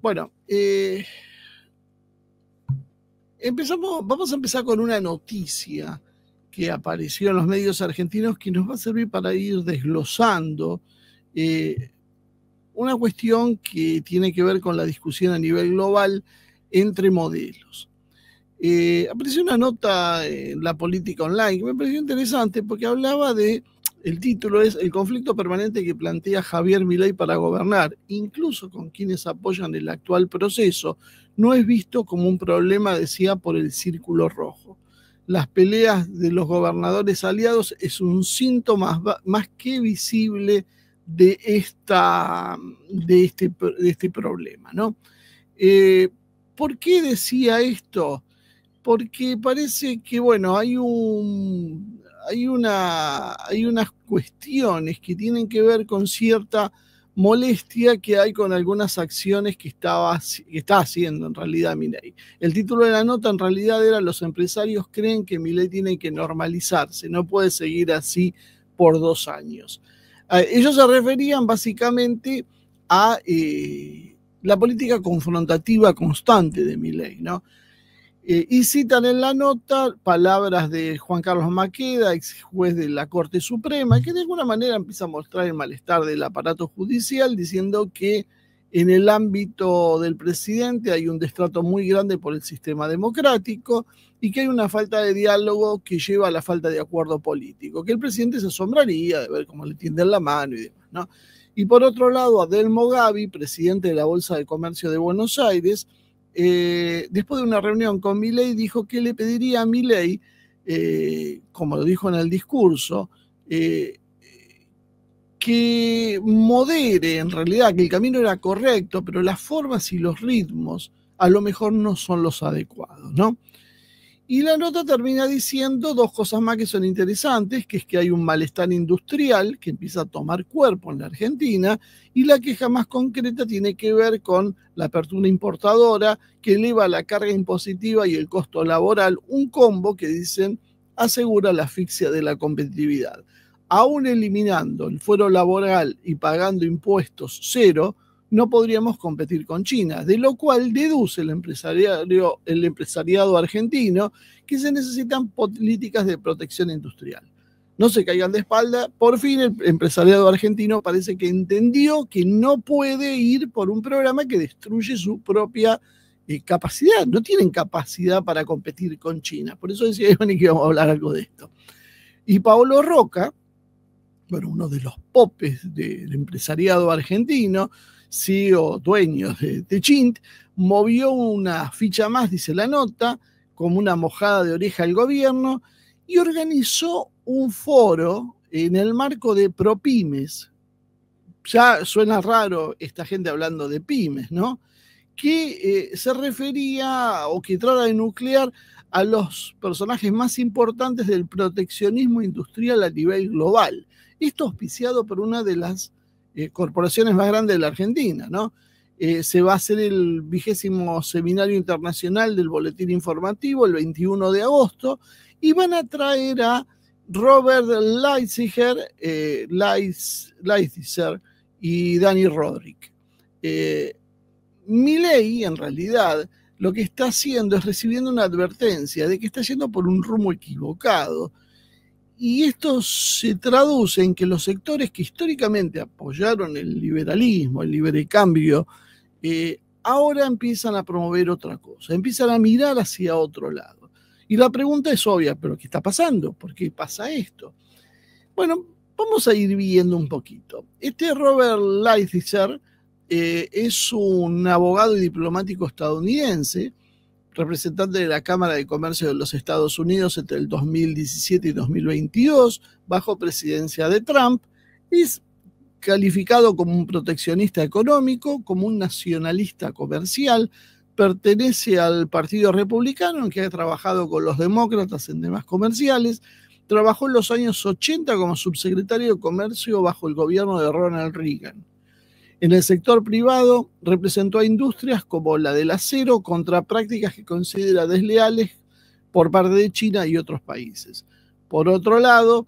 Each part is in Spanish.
Bueno, vamos a empezar con una noticia que apareció en los medios argentinos que nos va a servir para ir desglosando una cuestión que tiene que ver con la discusión a nivel global entre modelos. Apareció una nota en La Política Online que me pareció interesante porque hablaba el título es "El conflicto permanente que plantea Javier Milei para gobernar, incluso con quienes apoyan el actual proceso, no es visto como un problema", decía, por el Círculo Rojo. Las peleas de los gobernadores aliados es un síntoma más que visible de este problema, ¿no? ¿Por qué decía esto? Porque parece que, bueno, hay unas cuestiones que tienen que ver con cierta molestia que hay con algunas acciones que está haciendo en realidad Milei. El título de la nota en realidad era "Los empresarios creen que Milei tiene que normalizarse, no puede seguir así por 2 años". Ellos se referían básicamente a la política confrontativa constante de Milei, ¿no? Y citan en la nota palabras de Juan Carlos Maqueda, ex juez de la Corte Suprema, que de alguna manera empieza a mostrar el malestar del aparato judicial, diciendo que en el ámbito del presidente hay un destrato muy grande por el sistema democrático y que hay una falta de diálogo que lleva a la falta de acuerdo político, que el presidente se asombraría de ver cómo le tienden la mano y demás, ¿no? Y por otro lado, Adelmo Gavi, presidente de la Bolsa de Comercio de Buenos Aires, después de una reunión con Milei, dijo que le pediría a Milei, como lo dijo en el discurso, que modere, en realidad, que el camino era correcto, pero las formas y los ritmos a lo mejor no son los adecuados, ¿no? Y la nota termina diciendo 2 cosas más que son interesantes, que es que hay un malestar industrial que empieza a tomar cuerpo en la Argentina, y la queja más concreta tiene que ver con la apertura importadora que eleva la carga impositiva y el costo laboral, un combo que dicen asegura la asfixia de la competitividad. Aún eliminando el fuero laboral y pagando impuestos cero, no podríamos competir con China, de lo cual deduce el empresariado argentino que se necesitan políticas de protección industrial. No se caigan de espalda, por fin el empresariado argentino parece que entendió que no puede ir por un programa que destruye su propia capacidad, no tienen capacidad para competir con China, por eso decía Iván que íbamos a hablar algo de esto. Y Paolo Roca, bueno, uno de los popes del empresariado argentino, CEO, dueño de Chint, movió una ficha más, dice la nota, como una mojada de oreja al gobierno, y organizó un foro en el marco de ProPymes. Ya suena raro esta gente hablando de pymes, ¿no? Que se refería o que trata de nuclear a los personajes más importantes del proteccionismo industrial a nivel global. Esto auspiciado por una de las corporaciones más grandes de la Argentina, ¿no? Se va a hacer el 20º Seminario Internacional del Boletín Informativo el 21 de agosto y van a traer a Robert Lighthizer y Dani Rodrik. Milei, en realidad, lo que está haciendo es recibiendo una advertencia de que está yendo por un rumbo equivocado. Y esto se traduce en que los sectores que históricamente apoyaron el liberalismo, el libre cambio, ahora empiezan a promover otra cosa, empiezan a mirar hacia otro lado. Y la pregunta es obvia, ¿pero qué está pasando? ¿Por qué pasa esto? Bueno, vamos a ir viendo un poquito. Este Robert Lighthizer es un abogado y diplomático estadounidense, representante de la Cámara de Comercio de los Estados Unidos entre el 2017 y 2022, bajo presidencia de Trump. Es calificado como un proteccionista económico, como un nacionalista comercial, pertenece al Partido Republicano, en que ha trabajado con los demócratas en temas comerciales. Trabajó en los años 80 como subsecretario de Comercio bajo el gobierno de Ronald Reagan. En el sector privado representó a industrias como la del acero contra prácticas que considera desleales por parte de China y otros países. Por otro lado,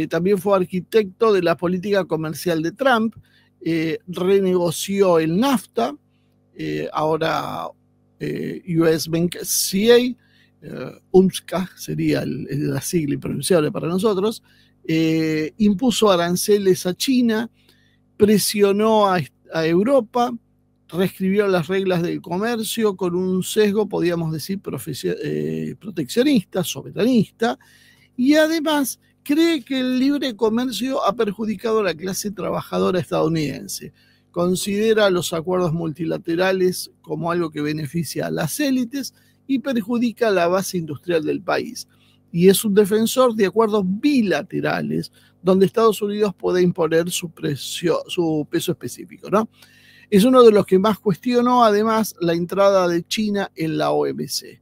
también fue arquitecto de la política comercial de Trump, renegoció el NAFTA, ahora US Bank CA, UMSCA sería la sigla impronunciable para nosotros, impuso aranceles a China, presionó a Europa, reescribió las reglas del comercio con un sesgo, podríamos decir, proteccionista, soberanista, y además cree que el libre comercio ha perjudicado a la clase trabajadora estadounidense. Considera los acuerdos multilaterales como algo que beneficia a las élites y perjudica a la base industrial del país. Y es un defensor de acuerdos bilaterales donde Estados Unidos puede imponer su peso específico, ¿no? Es uno de los que más cuestionó, además, la entrada de China en la OMC.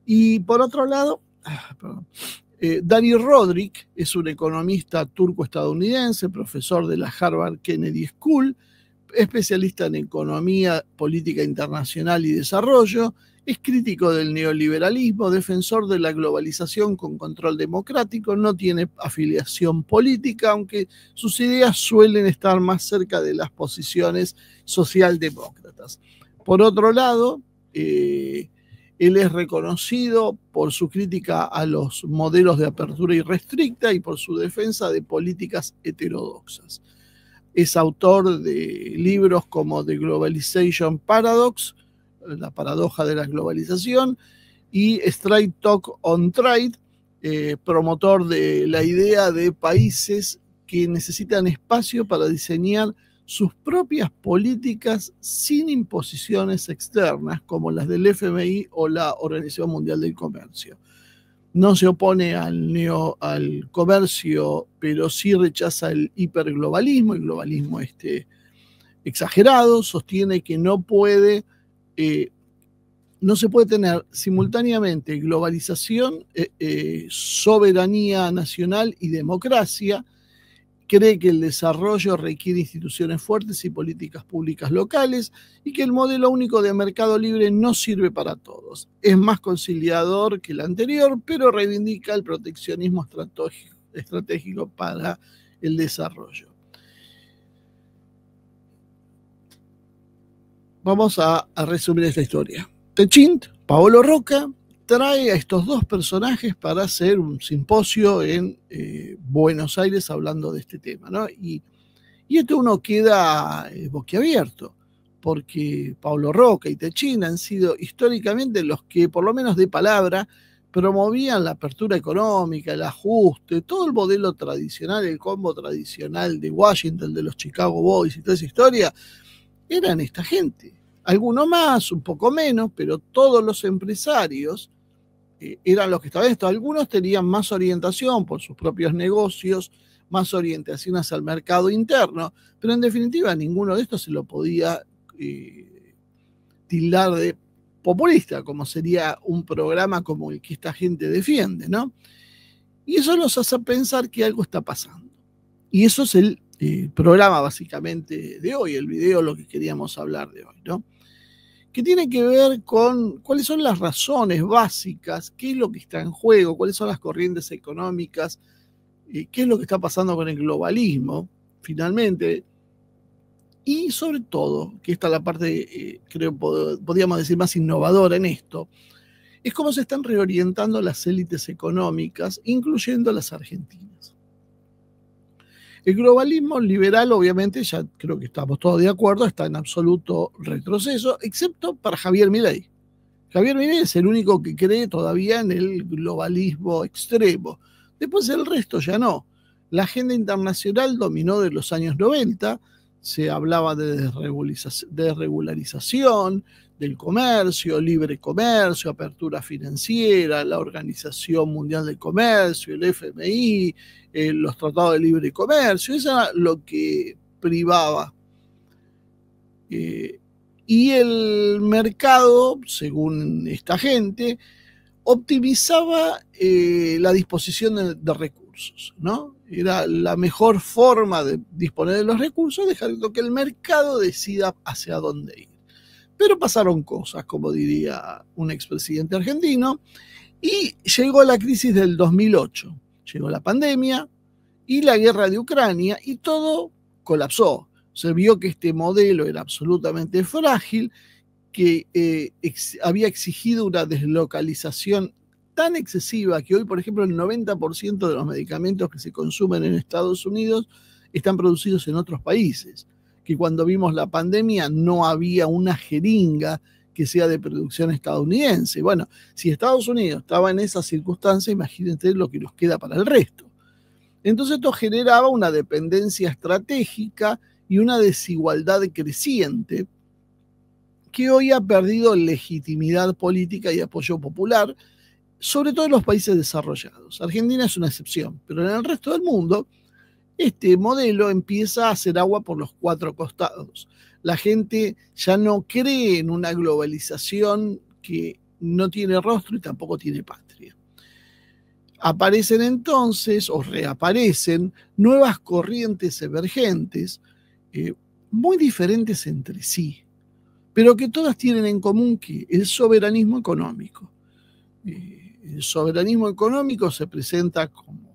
Y por otro lado, Dani Rodrik es un economista turco-estadounidense, profesor de la Harvard Kennedy School, especialista en economía, política internacional y desarrollo, es crítico del neoliberalismo, defensor de la globalización con control democrático, no tiene afiliación política, aunque sus ideas suelen estar más cerca de las posiciones socialdemócratas. Por otro lado, él es reconocido por su crítica a los modelos de apertura irrestricta y por su defensa de políticas heterodoxas. Es autor de libros como The Globalization Paradox, la paradoja de la globalización, y Straight Talk on Trade, promotor de la idea de países que necesitan espacio para diseñar sus propias políticas sin imposiciones externas, como las del FMI o la Organización Mundial del Comercio. No se opone al comercio, pero sí rechaza el hiperglobalismo, el globalismo exagerado. Sostiene que no se puede tener simultáneamente globalización, soberanía nacional y democracia. Cree que el desarrollo requiere instituciones fuertes y políticas públicas locales y que el modelo único de mercado libre no sirve para todos. Es más conciliador que el anterior, pero reivindica el proteccionismo estratégico para el desarrollo. Vamos a resumir esta historia. Techint, Paolo Rocca, trae a estos dos personajes para hacer un simposio en Buenos Aires hablando de este tema, ¿no? Y esto uno queda boquiabierto, porque Paolo Rocca y Techint han sido históricamente los que, por lo menos de palabra, promovían la apertura económica, el ajuste, todo el modelo tradicional, el combo tradicional de Washington, de los Chicago Boys y toda esa historia, eran esta gente. Algunos más, un poco menos, pero todos los empresarios eran los que estaban esto. Algunos tenían más orientación por sus propios negocios, más orientación hacia el mercado interno, pero en definitiva ninguno de estos se lo podía tildar de populista, como sería un programa como el que esta gente defiende, ¿no? Y eso nos hace pensar que algo está pasando. Y eso es el programa básicamente de hoy, el video, lo que queríamos hablar de hoy, ¿no? Que tiene que ver con cuáles son las razones básicas, qué es lo que está en juego, cuáles son las corrientes económicas, qué es lo que está pasando con el globalismo, finalmente, y sobre todo, que esta es la parte, creo, podríamos decir, más innovadora en esto, es cómo se están reorientando las élites económicas, incluyendo las argentinas. El globalismo liberal, obviamente, ya creo que estamos todos de acuerdo, está en absoluto retroceso, excepto para Javier Milei. Javier Milei es el único que cree todavía en el globalismo extremo. Después el resto ya no. La agenda internacional dominó de los años 90, se hablaba de desregularización del comercio, libre comercio, apertura financiera, la Organización Mundial del Comercio, el FMI, los tratados de libre comercio, eso era lo que privaba. Y el mercado, según esta gente, optimizaba la disposición de recursos, ¿no? Era la mejor forma de disponer de los recursos, dejando que el mercado decida hacia dónde ir. Pero pasaron cosas, como diría un expresidente argentino, y llegó la crisis del 2008. Llegó la pandemia y la guerra de Ucrania y todo colapsó. Se vio que este modelo era absolutamente frágil, que había exigido una deslocalización tan excesiva que hoy, por ejemplo, el 90% de los medicamentos que se consumen en Estados Unidos están producidos en otros países, que cuando vimos la pandemia no había una jeringa que sea de producción estadounidense. Bueno, si Estados Unidos estaba en esa circunstancia, imagínense lo que nos queda para el resto. Entonces esto generaba una dependencia estratégica y una desigualdad creciente que hoy ha perdido legitimidad política y apoyo popular, sobre todo en los países desarrollados. Argentina es una excepción, pero en el resto del mundo este modelo empieza a hacer agua por los cuatro costados. La gente ya no cree en una globalización que no tiene rostro y tampoco tiene patria. Aparecen entonces, o reaparecen, nuevas corrientes emergentes, muy diferentes entre sí, pero que todas tienen en común que el soberanismo económico. El soberanismo económico se presenta como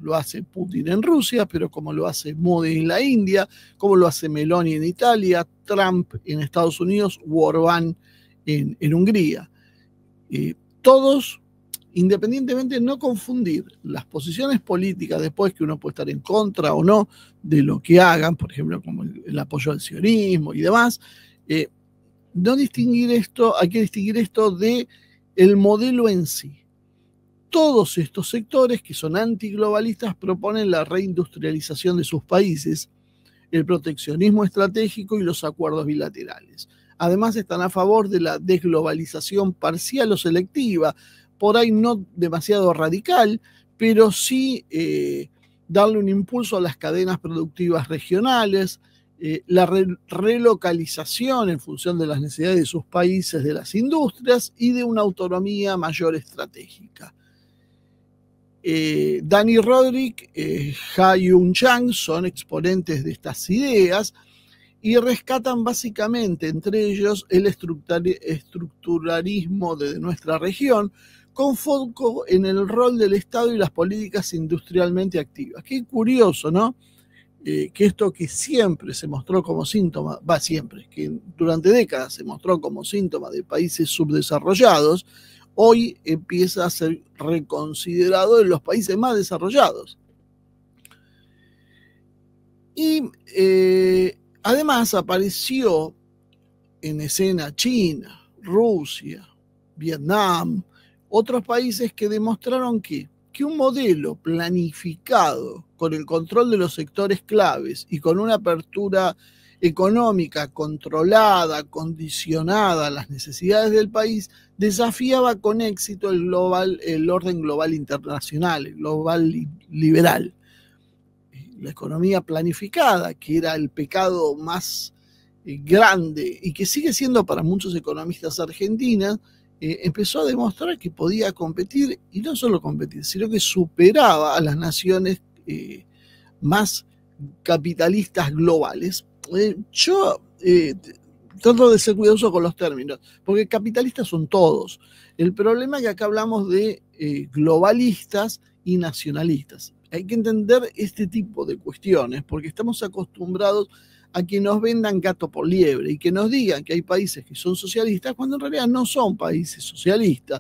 lo hace Putin en Rusia, pero como lo hace Modi en la India, como lo hace Meloni en Italia, Trump en Estados Unidos o Orbán en Hungría. Todos, independientemente, no confundir las posiciones políticas después que uno puede estar en contra o no de lo que hagan, por ejemplo, como el apoyo al sionismo y demás, no distinguir esto, hay que distinguir esto de el modelo en sí. Todos estos sectores que son antiglobalistas proponen la reindustrialización de sus países, el proteccionismo estratégico y los acuerdos bilaterales. Además están a favor de la desglobalización parcial o selectiva, por ahí no demasiado radical, pero sí darle un impulso a las cadenas productivas regionales, la relocalización en función de las necesidades de sus países, de las industrias y de una autonomía mayor estratégica. Dani Rodrik, Ha-Yun Chang son exponentes de estas ideas y rescatan básicamente entre ellos el estructuralismo de nuestra región con foco en el rol del Estado y las políticas industrialmente activas. Qué curioso, ¿no? Que esto que siempre se mostró como síntoma, que durante décadas se mostró como síntoma de países subdesarrollados, hoy empieza a ser reconsiderado en los países más desarrollados. Y además apareció en escena China, Rusia, Vietnam, otros países que demostraron que un modelo planificado con el control de los sectores claves y con una apertura económica controlada, condicionada a las necesidades del país, desafiaba con éxito el orden global internacional, el global liberal. La economía planificada, que era el pecado más grande y que sigue siendo para muchos economistas argentinos, empezó a demostrar que podía competir, y no solo competir, sino que superaba a las naciones más capitalistas globales. Yo trato de ser cuidadoso con los términos, porque capitalistas son todos. El problema es que acá hablamos de globalistas y nacionalistas. Hay que entender este tipo de cuestiones, porque estamos acostumbrados a que nos vendan gato por liebre y que nos digan que hay países que son socialistas cuando en realidad no son países socialistas,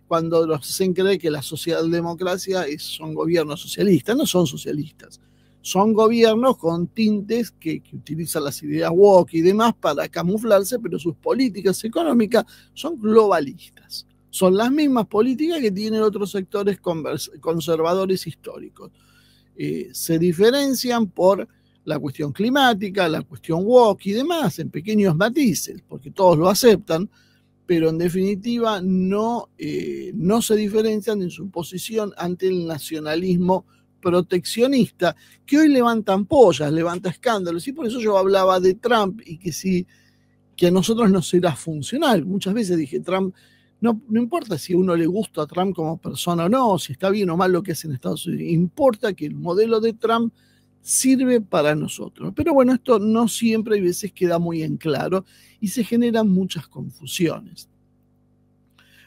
cuando nos hacen creer que la socialdemocracia son gobiernos socialistas. No son socialistas, son gobiernos con tintes que utilizan las ideas woke y demás para camuflarse, pero sus políticas económicas son globalistas. Son las mismas políticas que tienen otros sectores conservadores históricos. Se diferencian por la cuestión climática, la cuestión woke y demás, en pequeños matices, porque todos lo aceptan, pero en definitiva no se diferencian en su posición ante el nacionalismo proteccionista, que hoy levanta ampollas, levanta escándalos, y por eso yo hablaba de Trump y que a nosotros nos será funcional. Muchas veces dije, Trump, no importa si a uno le gusta a Trump como persona o no, si está bien o mal lo que hace en Estados Unidos, importa que el modelo de Trump sirve para nosotros. Pero bueno, esto no siempre, hay veces queda muy en claro y se generan muchas confusiones.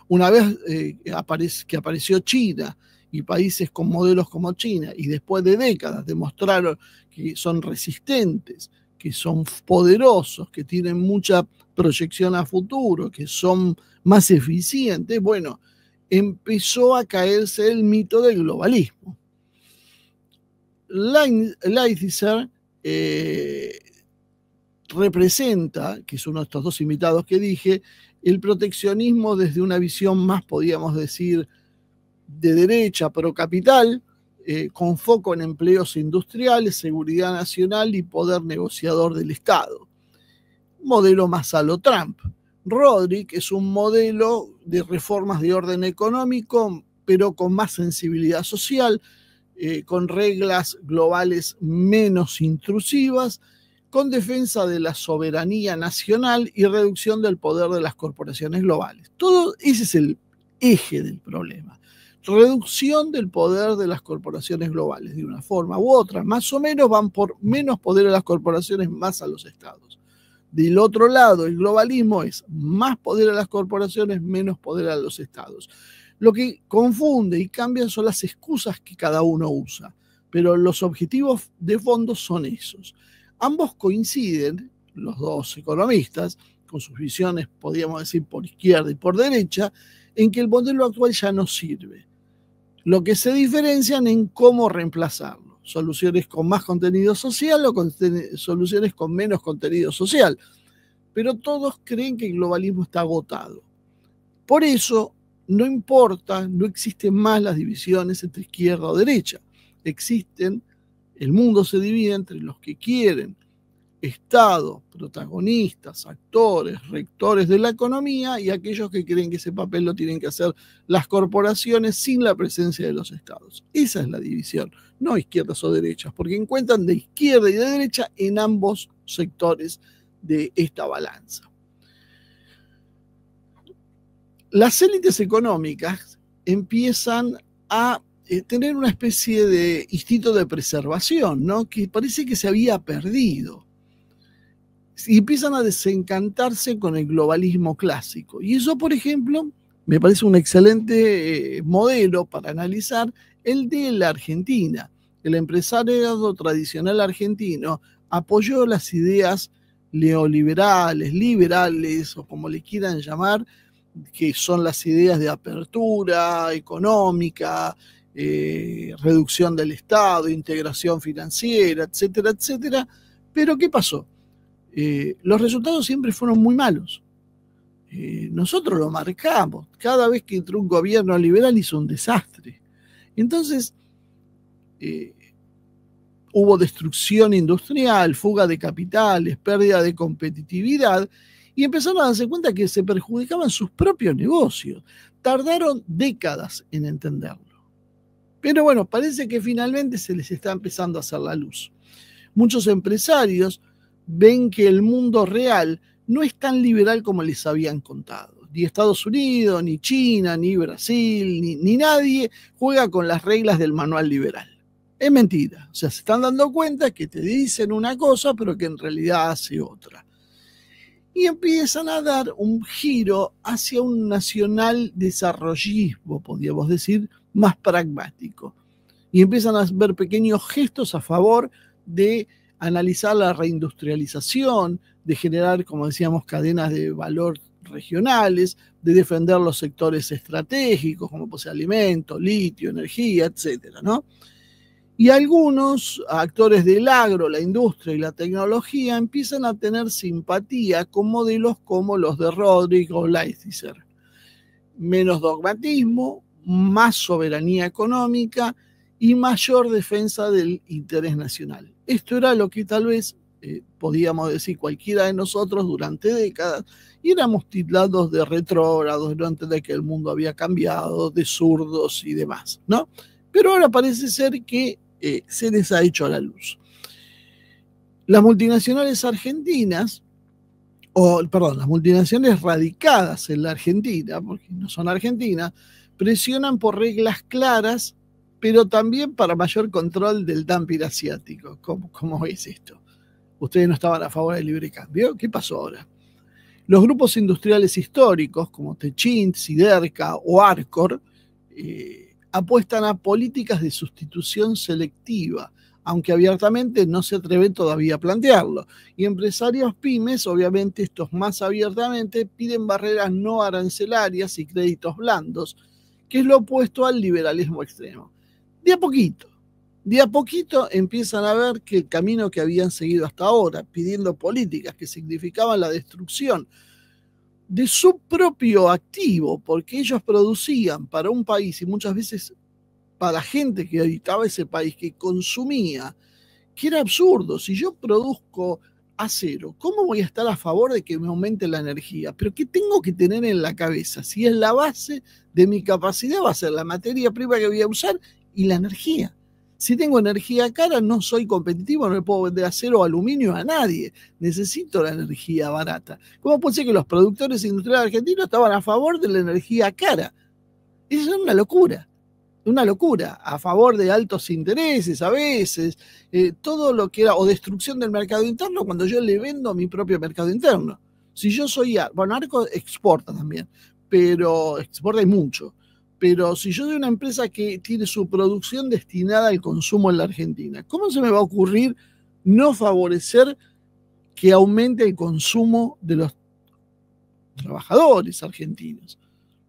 Una vez que apareció China y países con modelos como China, y después de décadas demostraron que son resistentes, que son poderosos, que tienen mucha proyección a futuro, que son más eficientes, bueno, empezó a caerse el mito del globalismo. Lighthizer representa, que es uno de estos dos invitados que dije, el proteccionismo desde una visión más, podríamos decir, de derecha, pro capital, con foco en empleos industriales, seguridad nacional y poder negociador del Estado. Modelo más a lo Trump. Rodrik es un modelo de reformas de orden económico, pero con más sensibilidad social, con reglas globales menos intrusivas, con defensa de la soberanía nacional y reducción del poder de las corporaciones globales. Todo ese es el eje del problema. Reducción del poder de las corporaciones globales, de una forma u otra. Más o menos van por menos poder a las corporaciones, más a los estados. Del otro lado, el globalismo es más poder a las corporaciones, menos poder a los estados. Lo que confunde y cambia son las excusas que cada uno usa, pero los objetivos de fondo son esos. Ambos coinciden, los dos economistas, con sus visiones, podríamos decir, por izquierda y por derecha, en que el modelo actual ya no sirve. Lo que se diferencian en cómo reemplazarlo. Soluciones con más contenido social o soluciones con menos contenido social. Pero todos creen que el globalismo está agotado. Por eso, no importa, no existen más las divisiones entre izquierda o derecha. El mundo se divide entre los que quieren Estado, protagonistas, actores, rectores de la economía y aquellos que creen que ese papel lo tienen que hacer las corporaciones sin la presencia de los estados. Esa es la división, no izquierdas o derechas, porque encuentran de izquierda y de derecha en ambos sectores de esta balanza. Las élites económicas empiezan a tener una especie de instinto de preservación, ¿no? Que parece que se había perdido. Y empiezan a desencantarse con el globalismo clásico. Y eso, por ejemplo, me parece un excelente modelo para analizar el de la Argentina. El empresariado tradicional argentino apoyó las ideas neoliberales, liberales o como le quieran llamar, que son las ideas de apertura económica, reducción del Estado, integración financiera, etcétera, etcétera. Pero ¿qué pasó? Los resultados siempre fueron muy malos. Nosotros lo marcamos. Cada vez que entró un gobierno liberal hizo un desastre. Entonces, hubo destrucción industrial, fuga de capitales, pérdida de competitividad, y empezaron a darse cuenta que se perjudicaban sus propios negocios. Tardaron décadas en entenderlo. Pero bueno, parece que finalmente se les está empezando a hacer la luz. Muchos empresarios ven que el mundo real no es tan liberal como les habían contado. Ni Estados Unidos, ni China, ni Brasil, ni nadie juega con las reglas del manual liberal. Es mentira. O sea, se están dando cuenta que te dicen una cosa, pero que en realidad hace otra. Y empiezan a dar un giro hacia un nacional desarrollismo, podríamos decir, más pragmático. Y empiezan a ver pequeños gestos a favor de analizar la reindustrialización, de generar, como decíamos, cadenas de valor regionales, de defender los sectores estratégicos, como pues, alimentos, litio, energía, etcétera, ¿no? Y algunos actores del agro, la industria y la tecnología empiezan a tener simpatía con modelos como los de Rodrik o Lighthizer. Menos dogmatismo, más soberanía económica y mayor defensa del interés nacional. Esto era lo que tal vez podíamos decir cualquiera de nosotros durante décadas y éramos tildados de retrógrados, no entender que el mundo había cambiado, de zurdos y demás, ¿no? Pero ahora parece ser que se les ha hecho a la luz. Las multinacionales argentinas, las multinacionales radicadas en la Argentina, porque no son argentinas, presionan por reglas claras, pero también para mayor control del dumping asiático. ¿Cómo es esto? Ustedes no estaban a favor del libre cambio. ¿Qué pasó ahora? Los grupos industriales históricos, como Techint, Siderca o Arcor, apuestan a políticas de sustitución selectiva, aunque abiertamente no se atreven todavía a plantearlo. Y empresarios pymes, obviamente estos más abiertamente, piden barreras no arancelarias y créditos blandos, que es lo opuesto al liberalismo extremo. De a poquito empiezan a ver que el camino que habían seguido hasta ahora, pidiendo políticas que significaban la destrucción de su propio activo, porque ellos producían para un país y muchas veces para gente que habitaba ese país, que consumía, que era absurdo. Si yo produzco acero, ¿cómo voy a estar a favor de que me aumente la energía? Pero ¿qué tengo que tener en la cabeza? Si es la base de mi capacidad, va a ser la materia prima que voy a usar y la energía. Si tengo energía cara, no soy competitivo, no le puedo vender acero o aluminio a nadie. Necesito la energía barata. ¿Cómo puede ser que los productores industriales argentinos estaban a favor de la energía cara? Eso es una locura, a favor de altos intereses a veces, todo lo que era, o destrucción del mercado interno cuando yo le vendo a mi propio mercado interno. Si yo soy, bueno, Arco exporta también, pero exporta y mucho. Pero si yo soy una empresa que tiene su producción destinada al consumo en la Argentina, ¿cómo se me va a ocurrir no favorecer que aumente el consumo de los trabajadores argentinos,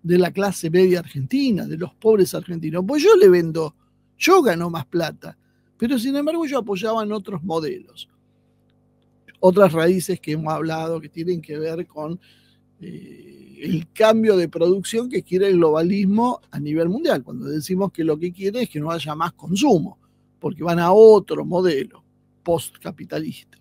de la clase media argentina, de los pobres argentinos? Pues yo le vendo, yo gano más plata, pero sin embargo yo apoyaba en otros modelos, otras raíces que hemos hablado que tienen que ver con el cambio de producción que quiere el globalismo a nivel mundial, cuando decimos que lo que quiere es que no haya más consumo, porque van a otro modelo postcapitalista.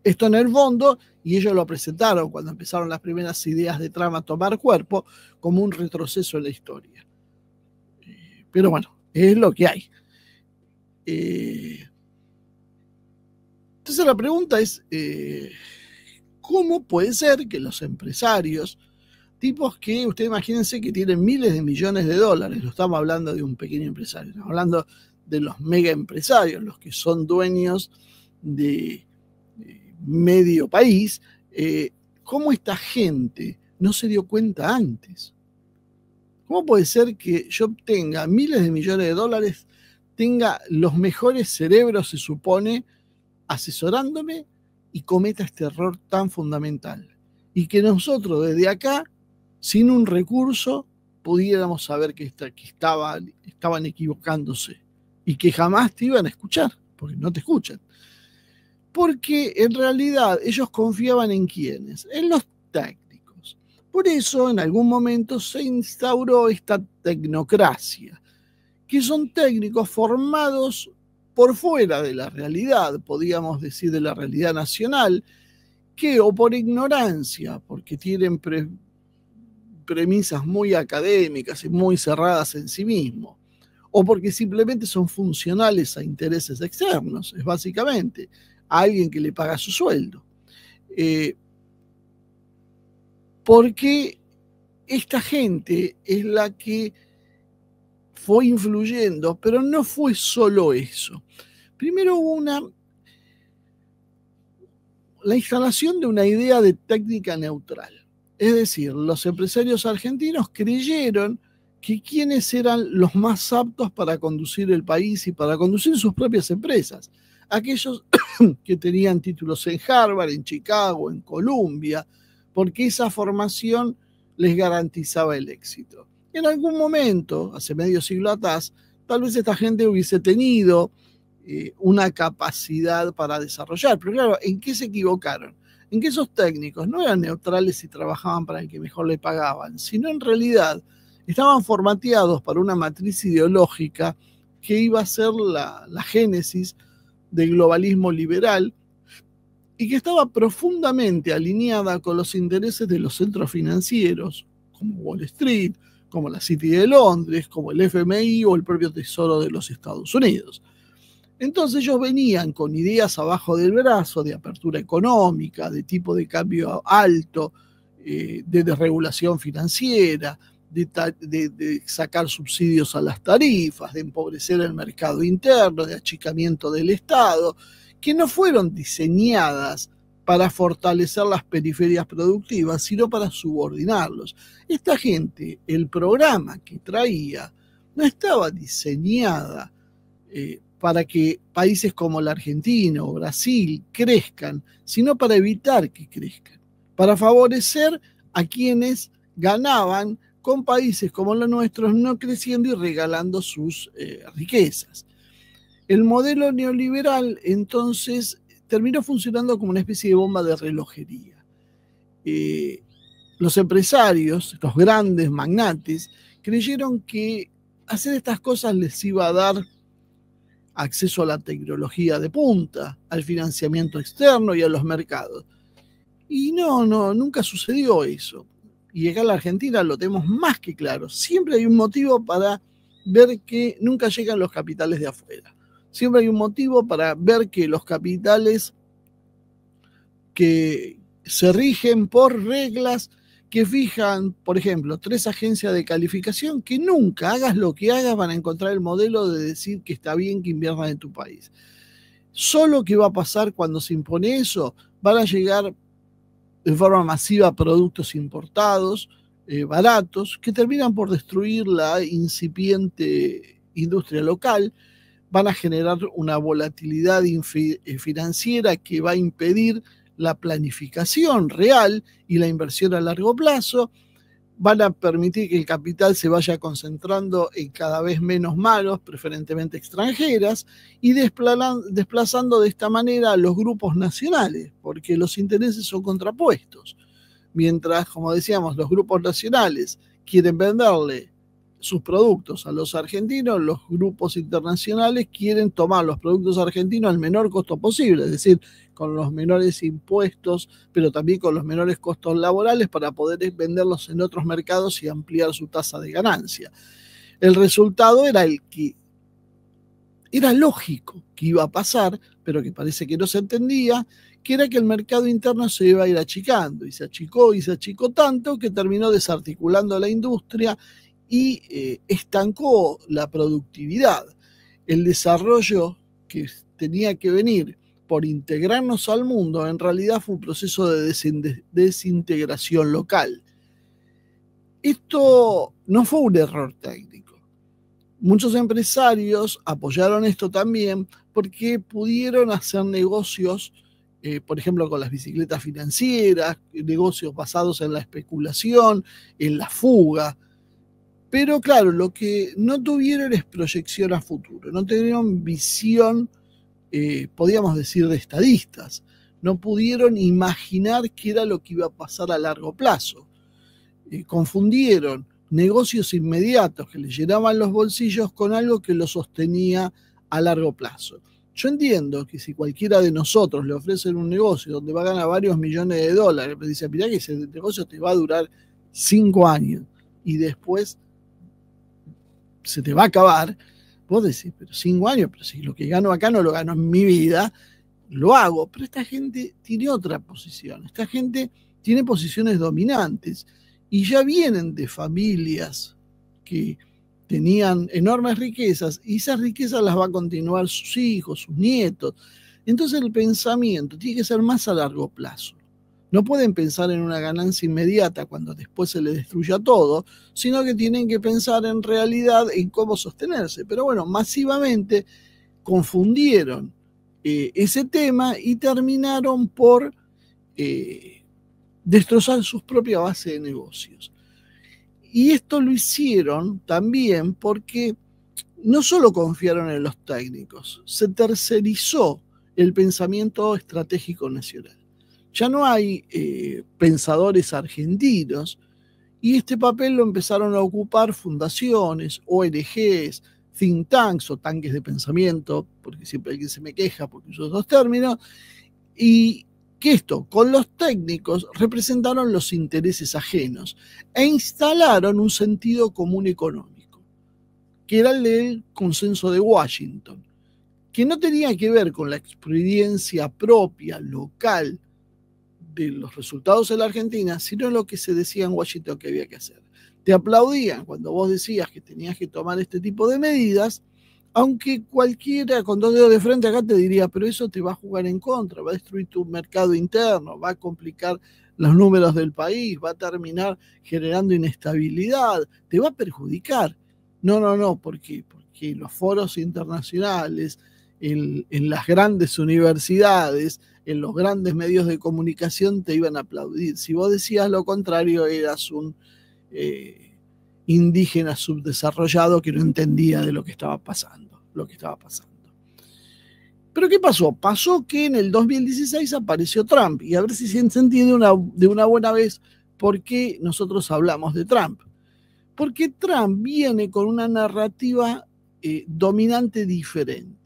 Esto en el fondo, y ellos lo presentaron cuando empezaron las primeras ideas de trama tomar cuerpo, como un retroceso en la historia. Pero bueno, es lo que hay. Entonces la pregunta es, ¿cómo puede ser que los empresarios, tipos que, ustedes imagínense que tienen miles de millones de dólares, no estamos hablando de un pequeño empresario, estamos hablando de los mega empresarios, los que son dueños de medio país, ¿cómo esta gente no se dio cuenta antes? ¿Cómo puede ser que yo obtenga miles de millones de dólares, tenga los mejores cerebros, se supone, asesorándome y cometa este error tan fundamental? Y que nosotros desde acá, sin un recurso, pudiéramos saber que estaban equivocándose y que jamás te iban a escuchar, porque no te escuchan. Porque en realidad ellos confiaban en quiénes, en los técnicos. Por eso en algún momento se instauró esta tecnocracia, que son técnicos formados por fuera de la realidad, podríamos decir de la realidad nacional, que o por ignorancia, porque tienen premisas muy académicas y muy cerradas en sí mismos, o porque simplemente son funcionales a intereses externos, es básicamente a alguien que le paga su sueldo. Porque esta gente es la que fue influyendo, pero no fue solo eso. Primero hubo la instalación de una idea de técnica neutral. Es decir, los empresarios argentinos creyeron que quienes eran los más aptos para conducir el país y para conducir sus propias empresas. Aquellos que tenían títulos en Harvard, en Chicago, en Columbia, porque esa formación les garantizaba el éxito. En algún momento, hace medio siglo atrás, tal vez esta gente hubiese tenido una capacidad para desarrollar. Pero claro, ¿en qué se equivocaron? En que esos técnicos no eran neutrales y trabajaban para el que mejor le pagaban, sino en realidad estaban formateados para una matriz ideológica que iba a ser la génesis del globalismo liberal y que estaba profundamente alineada con los intereses de los centros financieros, como Wall Street, como la City de Londres, como el FMI o el propio Tesoro de los Estados Unidos. Entonces ellos venían con ideas abajo del brazo de apertura económica, de tipo de cambio alto, de desregulación financiera, de sacar subsidios a las tarifas, de empobrecer el mercado interno, de achicamiento del Estado, que no fueron diseñadas para fortalecer las periferias productivas, sino para subordinarlos. Esta gente, el programa que traía, no estaba diseñada para que países como la Argentina o Brasil crezcan, sino para evitar que crezcan, para favorecer a quienes ganaban con países como los nuestros no creciendo y regalando sus riquezas. El modelo neoliberal entonces terminó funcionando como una especie de bomba de relojería. Los empresarios, los grandes magnates, creyeron que hacer estas cosas les iba a dar acceso a la tecnología de punta, al financiamiento externo y a los mercados. Y nunca sucedió eso. Y acá en la Argentina lo tenemos más que claro. Siempre hay un motivo para ver que nunca llegan los capitales de afuera. Siempre hay un motivo para ver que los capitales que se rigen por reglas que fijan, por ejemplo, 3 agencias de calificación que nunca, hagas lo que hagas, van a encontrar el modelo de decir que está bien que inviertas en tu país. Solo que va a pasar cuando se impone eso, van a llegar de forma masiva productos importados, baratos, que terminan por destruir la incipiente industria local, van a generar una volatilidad financiera que va a impedir la planificación real y la inversión a largo plazo, van a permitir que el capital se vaya concentrando en cada vez menos manos, preferentemente extranjeras, y desplazando de esta manera a los grupos nacionales, porque los intereses son contrapuestos. Mientras, como decíamos, los grupos nacionales quieren venderle sus productos a los argentinos, los grupos internacionales quieren tomar los productos argentinos al menor costo posible, es decir, con los menores impuestos, pero también con los menores costos laborales para poder venderlos en otros mercados y ampliar su tasa de ganancia. El resultado era el que era lógico que iba a pasar, pero que parece que no se entendía, que era que el mercado interno se iba a ir achicando, y se achicó tanto que terminó desarticulando la industria y estancó la productividad. El desarrollo que tenía que venir por integrarnos al mundo, en realidad fue un proceso de desintegración local. Esto no fue un error técnico. Muchos empresarios apoyaron esto también porque pudieron hacer negocios, por ejemplo, con las bicicletas financieras, negocios basados en la especulación, en la fuga. Pero claro, lo que no tuvieron es proyección a futuro, no tuvieron visión, podríamos decir, de estadistas. No pudieron imaginar qué era lo que iba a pasar a largo plazo. Confundieron negocios inmediatos que les llenaban los bolsillos con algo que los sostenía a largo plazo. Yo entiendo que si cualquiera de nosotros le ofrecen un negocio donde va a ganar varios millones de dólares, me dice, mirá que ese negocio te va a durar 5 años y después se te va a acabar, vos decís, pero 5 años, pero si lo que gano acá no lo gano en mi vida, lo hago. Pero esta gente tiene otra posición, esta gente tiene posiciones dominantes y ya vienen de familias que tenían enormes riquezas y esas riquezas las va a continuar sus hijos, sus nietos. Entonces el pensamiento tiene que ser más a largo plazo. No pueden pensar en una ganancia inmediata cuando después se les destruya todo, sino que tienen que pensar en realidad en cómo sostenerse. Pero bueno, masivamente confundieron ese tema y terminaron por destrozar sus propias bases de negocios. Y esto lo hicieron también porque no solo confiaron en los técnicos, se tercerizó el pensamiento estratégico nacional. Ya no hay pensadores argentinos y este papel lo empezaron a ocupar fundaciones, ONGs, think tanks o tanques de pensamiento, porque siempre alguien se me queja porque uso esos términos, y que esto, con los técnicos, representaron los intereses ajenos e instalaron un sentido común económico, que era el del consenso de Washington, que no tenía que ver con la experiencia propia, local, de los resultados en la Argentina, sino lo que se decía en Washington que había que hacer. Te aplaudían cuando vos decías que tenías que tomar este tipo de medidas, aunque cualquiera con 2 dedos de frente acá te diría, pero eso te va a jugar en contra, va a destruir tu mercado interno, va a complicar los números del país, va a terminar generando inestabilidad, te va a perjudicar. No, ¿por qué? Porque los foros internacionales, en las grandes universidades, en los grandes medios de comunicación, te iban a aplaudir. Si vos decías lo contrario, eras un indígena subdesarrollado que no entendía de lo que estaba pasando. Pero ¿qué pasó? Pasó que en el 2016 apareció Trump, y a ver si se entiende de una buena vez por qué nosotros hablamos de Trump. Porque Trump viene con una narrativa dominante diferente.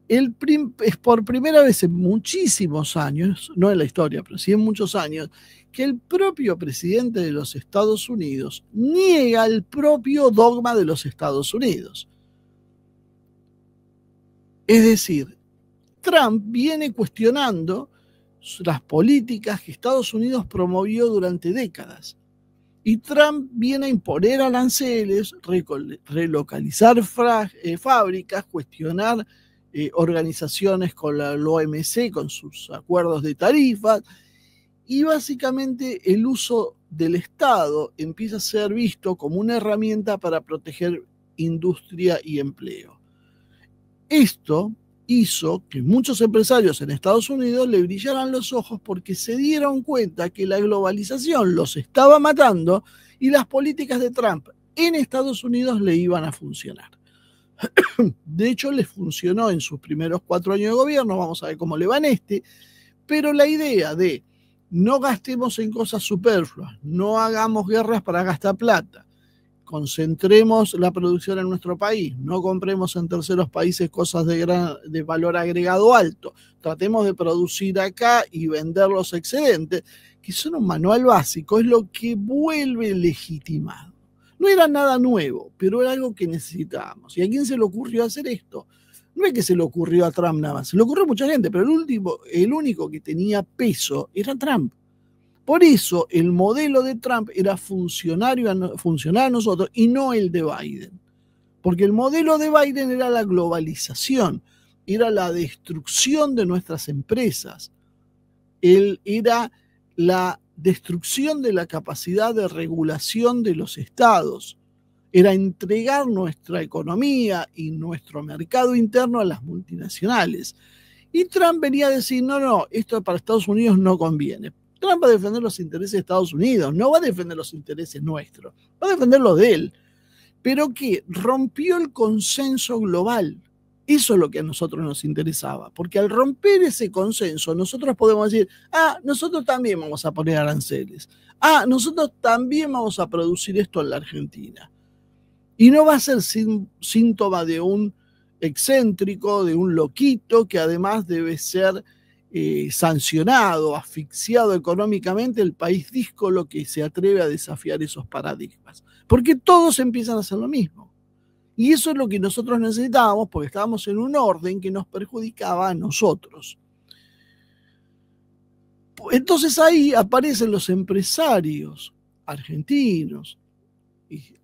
Es por primera vez en muchísimos años, no en la historia, pero sí en muchos años, que el propio presidente de los Estados Unidos niega el propio dogma de los Estados Unidos. Es decir, Trump viene cuestionando las políticas que Estados Unidos promovió durante décadas. Y Trump viene a imponer aranceles, relocalizar fábricas, cuestionar organizaciones con la OMC, con sus acuerdos de tarifas, y básicamente el uso del Estado empieza a ser visto como una herramienta para proteger industria y empleo. Esto hizo que muchos empresarios en Estados Unidos le brillaran los ojos porque se dieron cuenta que la globalización los estaba matando y las políticas de Trump en Estados Unidos le iban a funcionar. De hecho, les funcionó en sus primeros 4 años de gobierno, vamos a ver cómo le va en este, pero la idea de no gastemos en cosas superfluas, no hagamos guerras para gastar plata, concentremos la producción en nuestro país, no compremos en terceros países cosas de valor agregado alto, tratemos de producir acá y vender los excedentes, que son un manual básico, es lo que vuelve legitimado. No era nada nuevo, pero era algo que necesitábamos. ¿Y a quién se le ocurrió hacer esto? No es que se le ocurrió a Trump nada más, se le ocurrió a mucha gente, pero el único que tenía peso era Trump. Por eso el modelo de Trump era funcionar a nosotros y no el de Biden. Porque el modelo de Biden era la globalización, era la destrucción de nuestras empresas, era la destrucción de la capacidad de regulación de los estados, era entregar nuestra economía y nuestro mercado interno a las multinacionales. Y Trump venía a decir, no, esto para Estados Unidos no conviene. Trump va a defender los intereses de Estados Unidos, no va a defender los intereses nuestros, va a defender los de él. Pero que rompió el consenso global. Eso es lo que a nosotros nos interesaba, porque al romper ese consenso, nosotros podemos decir, nosotros también vamos a poner aranceles, nosotros también vamos a producir esto en la Argentina. Y no va a ser síntoma de un excéntrico, de un loquito, que además debe ser sancionado, asfixiado económicamente, el país díscolo que se atreve a desafiar esos paradigmas. Porque todos empiezan a hacer lo mismo. Y eso es lo que nosotros necesitábamos porque estábamos en un orden que nos perjudicaba a nosotros. Entonces ahí aparecen los empresarios argentinos,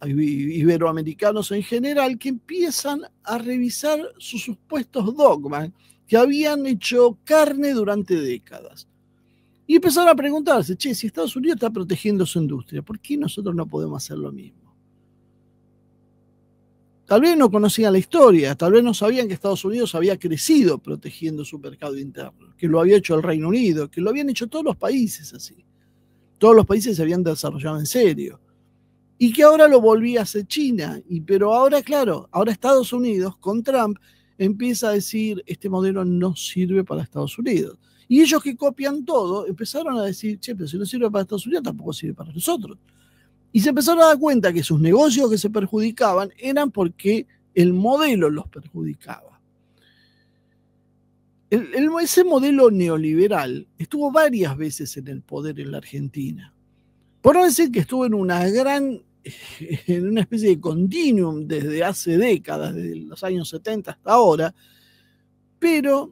iberoamericanos en general, que empiezan a revisar sus supuestos dogmas que habían hecho carne durante décadas. Y empezaron a preguntarse, si Estados Unidos está protegiendo su industria, ¿por qué nosotros no podemos hacer lo mismo? Tal vez no conocían la historia, tal vez no sabían que Estados Unidos había crecido protegiendo su mercado interno, que lo había hecho el Reino Unido, que lo habían hecho todos los países así. Todos los países se habían desarrollado en serio. Y que ahora lo volvía a hacer China. Pero ahora, claro, ahora Estados Unidos con Trump empieza a decir, este modelo no sirve para Estados Unidos. Y ellos que copian todo, empezaron a decir, pero si no sirve para Estados Unidos, tampoco sirve para nosotros. Y se empezaron a dar cuenta que sus negocios que se perjudicaban eran porque el modelo los perjudicaba. Ese modelo neoliberal estuvo varias veces en el poder en la Argentina. Por no decir que estuvo en una especie de continuum desde hace décadas, desde los años 70 hasta ahora, pero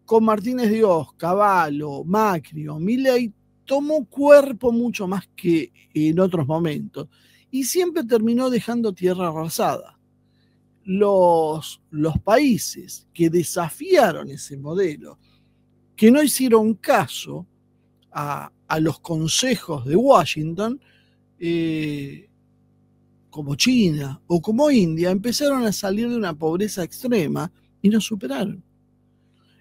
con Martínez de Oz, Cavallo, Macri o Milei tomó cuerpo mucho más que en otros momentos y siempre terminó dejando tierra arrasada. Los países que desafiaron ese modelo, que no hicieron caso a los consejos de Washington, como China o como India, empezaron a salir de una pobreza extrema y nos superaron.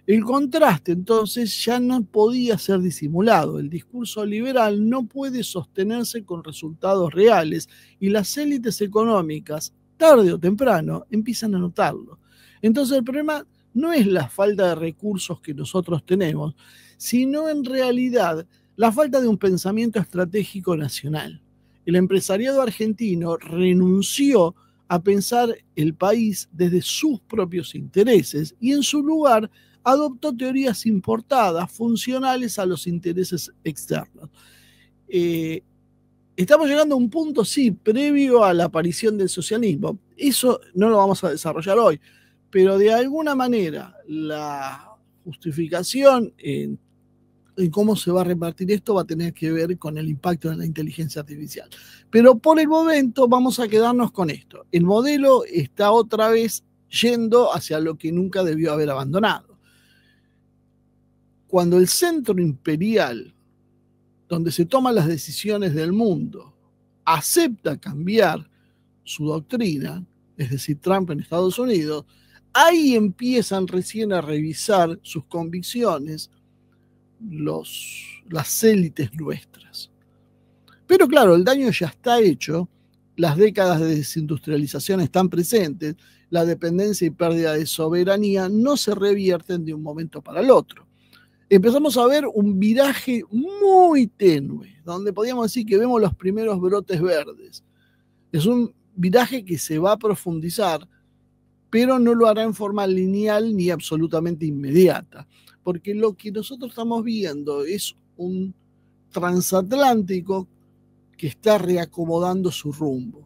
El contraste, entonces, ya no podía ser disimulado. El discurso liberal no puede sostenerse con resultados reales y las élites económicas, tarde o temprano, empiezan a notarlo. Entonces, el problema no es la falta de recursos que nosotros tenemos, sino en realidad la falta de un pensamiento estratégico nacional. El empresariado argentino renunció a pensar el país desde sus propios intereses y en su lugar adoptó teorías importadas funcionales a los intereses externos. Estamos llegando a un punto, sí, previo a la aparición del socialismo. Eso no lo vamos a desarrollar hoy, pero de alguna manera la justificación en cómo se va a repartir esto va a tener que ver con el impacto de la inteligencia artificial. Pero por el momento vamos a quedarnos con esto. El modelo está otra vez yendo hacia lo que nunca debió haber abandonado. Cuando el centro imperial, donde se toman las decisiones del mundo, acepta cambiar su doctrina, es decir, Trump en Estados Unidos, ahí empiezan recién a revisar sus convicciones las élites nuestras. Pero claro, el daño ya está hecho, las décadas de desindustrialización están presentes, la dependencia y pérdida de soberanía no se revierten de un momento para el otro. Empezamos a ver un viraje muy tenue, donde podríamos decir que vemos los primeros brotes verdes. Es un viraje que se va a profundizar, pero no lo hará en forma lineal ni absolutamente inmediata, porque lo que nosotros estamos viendo es un transatlántico que está reacomodando su rumbo,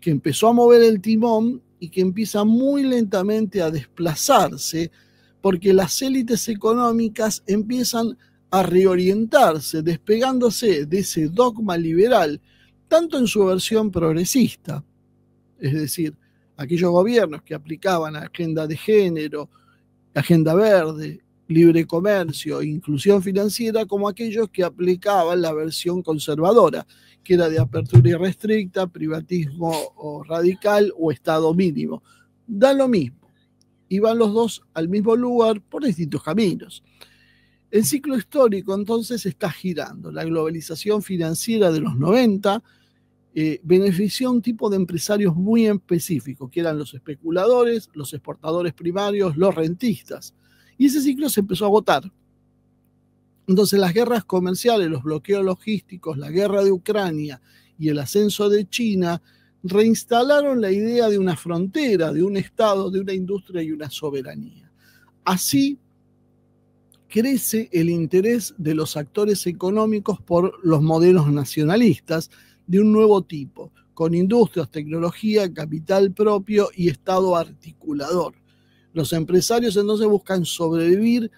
que empezó a mover el timón y que empieza muy lentamente a desplazarse, porque las élites económicas empiezan a reorientarse, despegándose de ese dogma liberal, tanto en su versión progresista, es decir, aquellos gobiernos que aplicaban agenda de género, agenda verde, libre comercio, inclusión financiera, como aquellos que aplicaban la versión conservadora, que era de apertura irrestricta, privatismo o radical o Estado mínimo. Da lo mismo. Y van los dos al mismo lugar por distintos caminos. El ciclo histórico entonces está girando. La globalización financiera de los 90 benefició a un tipo de empresarios muy específicos, que eran los especuladores, los exportadores primarios, los rentistas. Y ese ciclo se empezó a agotar. Entonces las guerras comerciales, los bloqueos logísticos, la guerra de Ucrania y el ascenso de China reinstalaron la idea de una frontera, de un Estado, de una industria y una soberanía. Así crece el interés de los actores económicos por los modelos nacionalistas de un nuevo tipo, con industrias, tecnología, capital propio y Estado articulador. Los empresarios entonces buscan sobrevivir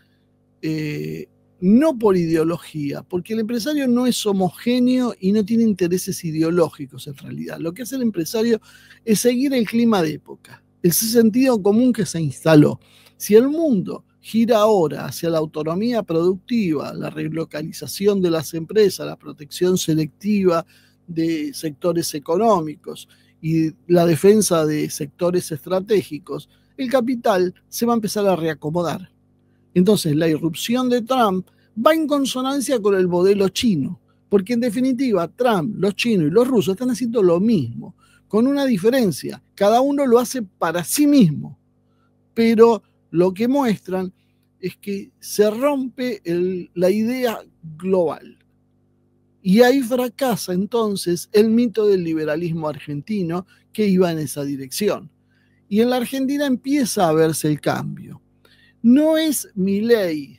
no por ideología, porque el empresario no es homogéneo y no tiene intereses ideológicos en realidad. Lo que hace el empresario es seguir el clima de época, ese sentido común que se instaló. Si el mundo gira ahora hacia la autonomía productiva, la relocalización de las empresas, la protección selectiva de sectores económicos y la defensa de sectores estratégicos, el capital se va a empezar a reacomodar. Entonces, la irrupción de Trump va en consonancia con el modelo chino, porque en definitiva Trump, los chinos y los rusos están haciendo lo mismo, con una diferencia. Cada uno lo hace para sí mismo, pero lo que muestran es que se rompe la idea global. Y ahí fracasa entonces el mito del liberalismo argentino que iba en esa dirección. Y en la Argentina empieza a verse el cambio. No es Milei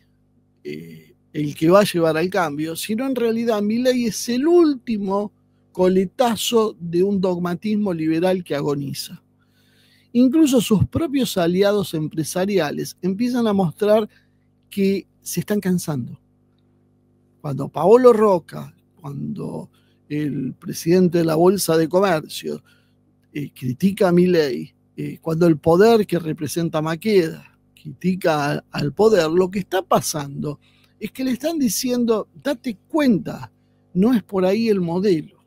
el que va a llevar al cambio, sino en realidad Milei es el último coletazo de un dogmatismo liberal que agoniza. Incluso sus propios aliados empresariales empiezan a mostrar que se están cansando. Cuando Paolo Roca, cuando el presidente de la Bolsa de Comercio critica a Milei, cuando el poder que representa Maqueda critica al poder, lo que está pasando es que le están diciendo, date cuenta, no es por ahí el modelo.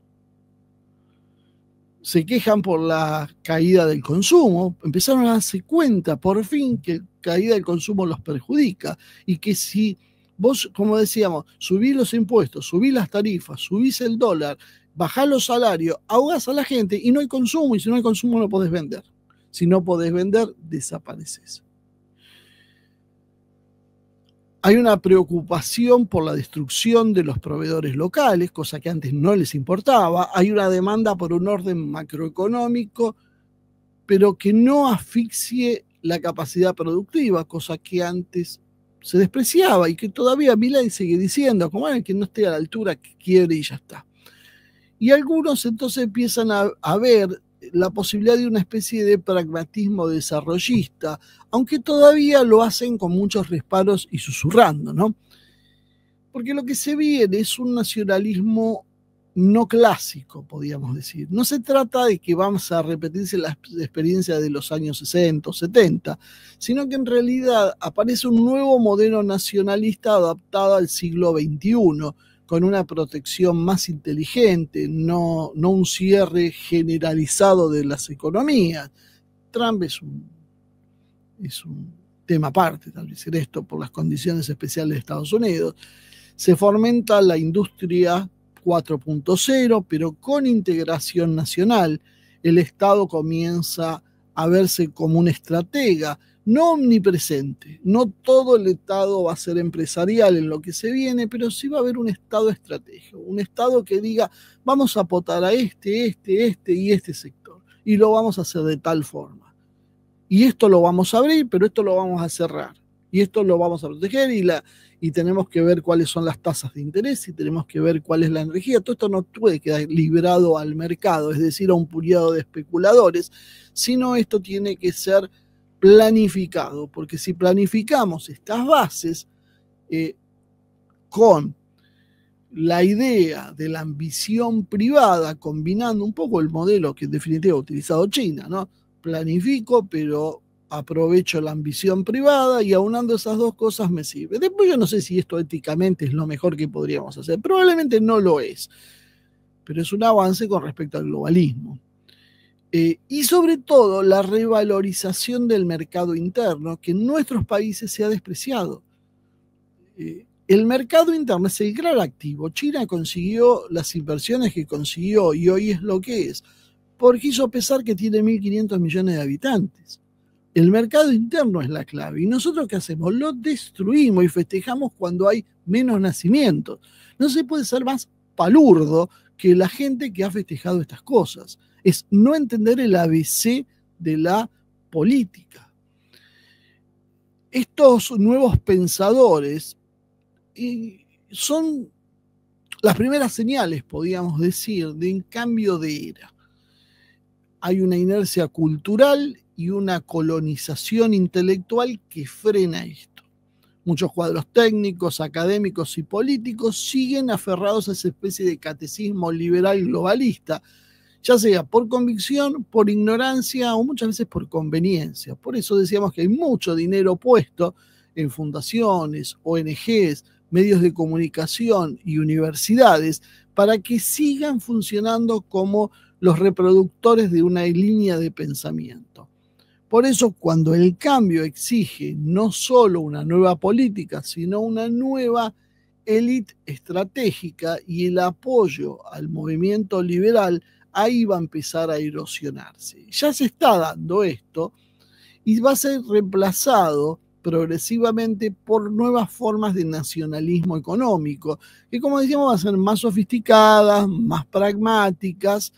se quejan por la caída del consumo, empezaron a darse cuenta por fin que la caída del consumo los perjudica y que si vos, como decíamos, subís los impuestos, subís las tarifas, subís el dólar, bajás los salarios, ahogás a la gente y no hay consumo, y si no hay consumo no podés vender. Si no podés vender, desapareces. Hay una preocupación por la destrucción de los proveedores locales, cosa que antes no les importaba. Hay una demanda por un orden macroeconómico, pero que no asfixie la capacidad productiva, cosa que antes se despreciaba y que todavía Milei sigue diciendo, como que no esté a la altura, que quiebre y ya está. Y algunos entonces empiezan a ver la posibilidad de una especie de pragmatismo desarrollista, aunque todavía lo hacen con muchos reparos y susurrando, ¿no? Porque lo que se viene es un nacionalismo no clásico, podríamos decir. No se trata de que vamos a repetirse la experiencia de los años 60 o 70, sino que en realidad aparece un nuevo modelo nacionalista adaptado al siglo XXI, con una protección más inteligente, no un cierre generalizado de las economías. Trump es un tema aparte, tal vez, en esto, por las condiciones especiales de Estados Unidos. Se fomenta la industria 4.0, pero con integración nacional. El Estado comienza a verse como un estratega, no omnipresente. No todo el Estado va a ser empresarial en lo que se viene, pero sí va a haber un Estado estratégico, un Estado que diga, vamos a apotar a este y este sector, y lo vamos a hacer de tal forma. Y esto lo vamos a abrir, pero esto lo vamos a cerrar. Y esto lo vamos a proteger y tenemos que ver cuáles son las tasas de interés y tenemos que ver cuál es la energía. Todo esto no puede quedar librado al mercado, es decir, a un puñado de especuladores, sino esto tiene que ser planificado, porque si planificamos estas bases con la idea de la ambición privada, combinando un poco el modelo que en definitiva ha utilizado China, ¿no? Planifico, pero aprovecho la ambición privada y aunando esas dos cosas me sirve. Después yo no sé si esto éticamente es lo mejor que podríamos hacer, probablemente no lo es, pero es un avance con respecto al globalismo. Y sobre todo la revalorización del mercado interno, que en nuestros países se ha despreciado. El mercado interno es el gran activo. China consiguió las inversiones que consiguió y hoy es lo que es, porque hizo pesar que tiene 1.500 millones de habitantes. El mercado interno es la clave. ¿Y nosotros qué hacemos? Lo destruimos y festejamos cuando hay menos nacimientos. No se puede ser más palurdo que la gente que ha festejado estas cosas. Es no entender el ABC de la política. Estos nuevos pensadores son las primeras señales, podríamos decir, de un cambio de era. Hay una inercia cultural y una colonización intelectual que frena esto. Muchos cuadros técnicos, académicos y políticos siguen aferrados a esa especie de catecismo liberal globalista, ya sea por convicción, por ignorancia o muchas veces por conveniencia. Por eso decíamos que hay mucho dinero puesto en fundaciones, ONGs, medios de comunicación y universidades para que sigan funcionando como los reproductores de una línea de pensamiento. Por eso, cuando el cambio exige no solo una nueva política, sino una nueva élite estratégica y el apoyo al movimiento liberal, ahí va a empezar a erosionarse. Ya se está dando esto y va a ser reemplazado progresivamente por nuevas formas de nacionalismo económico, que como decíamos van a ser más sofisticadas, más pragmáticas,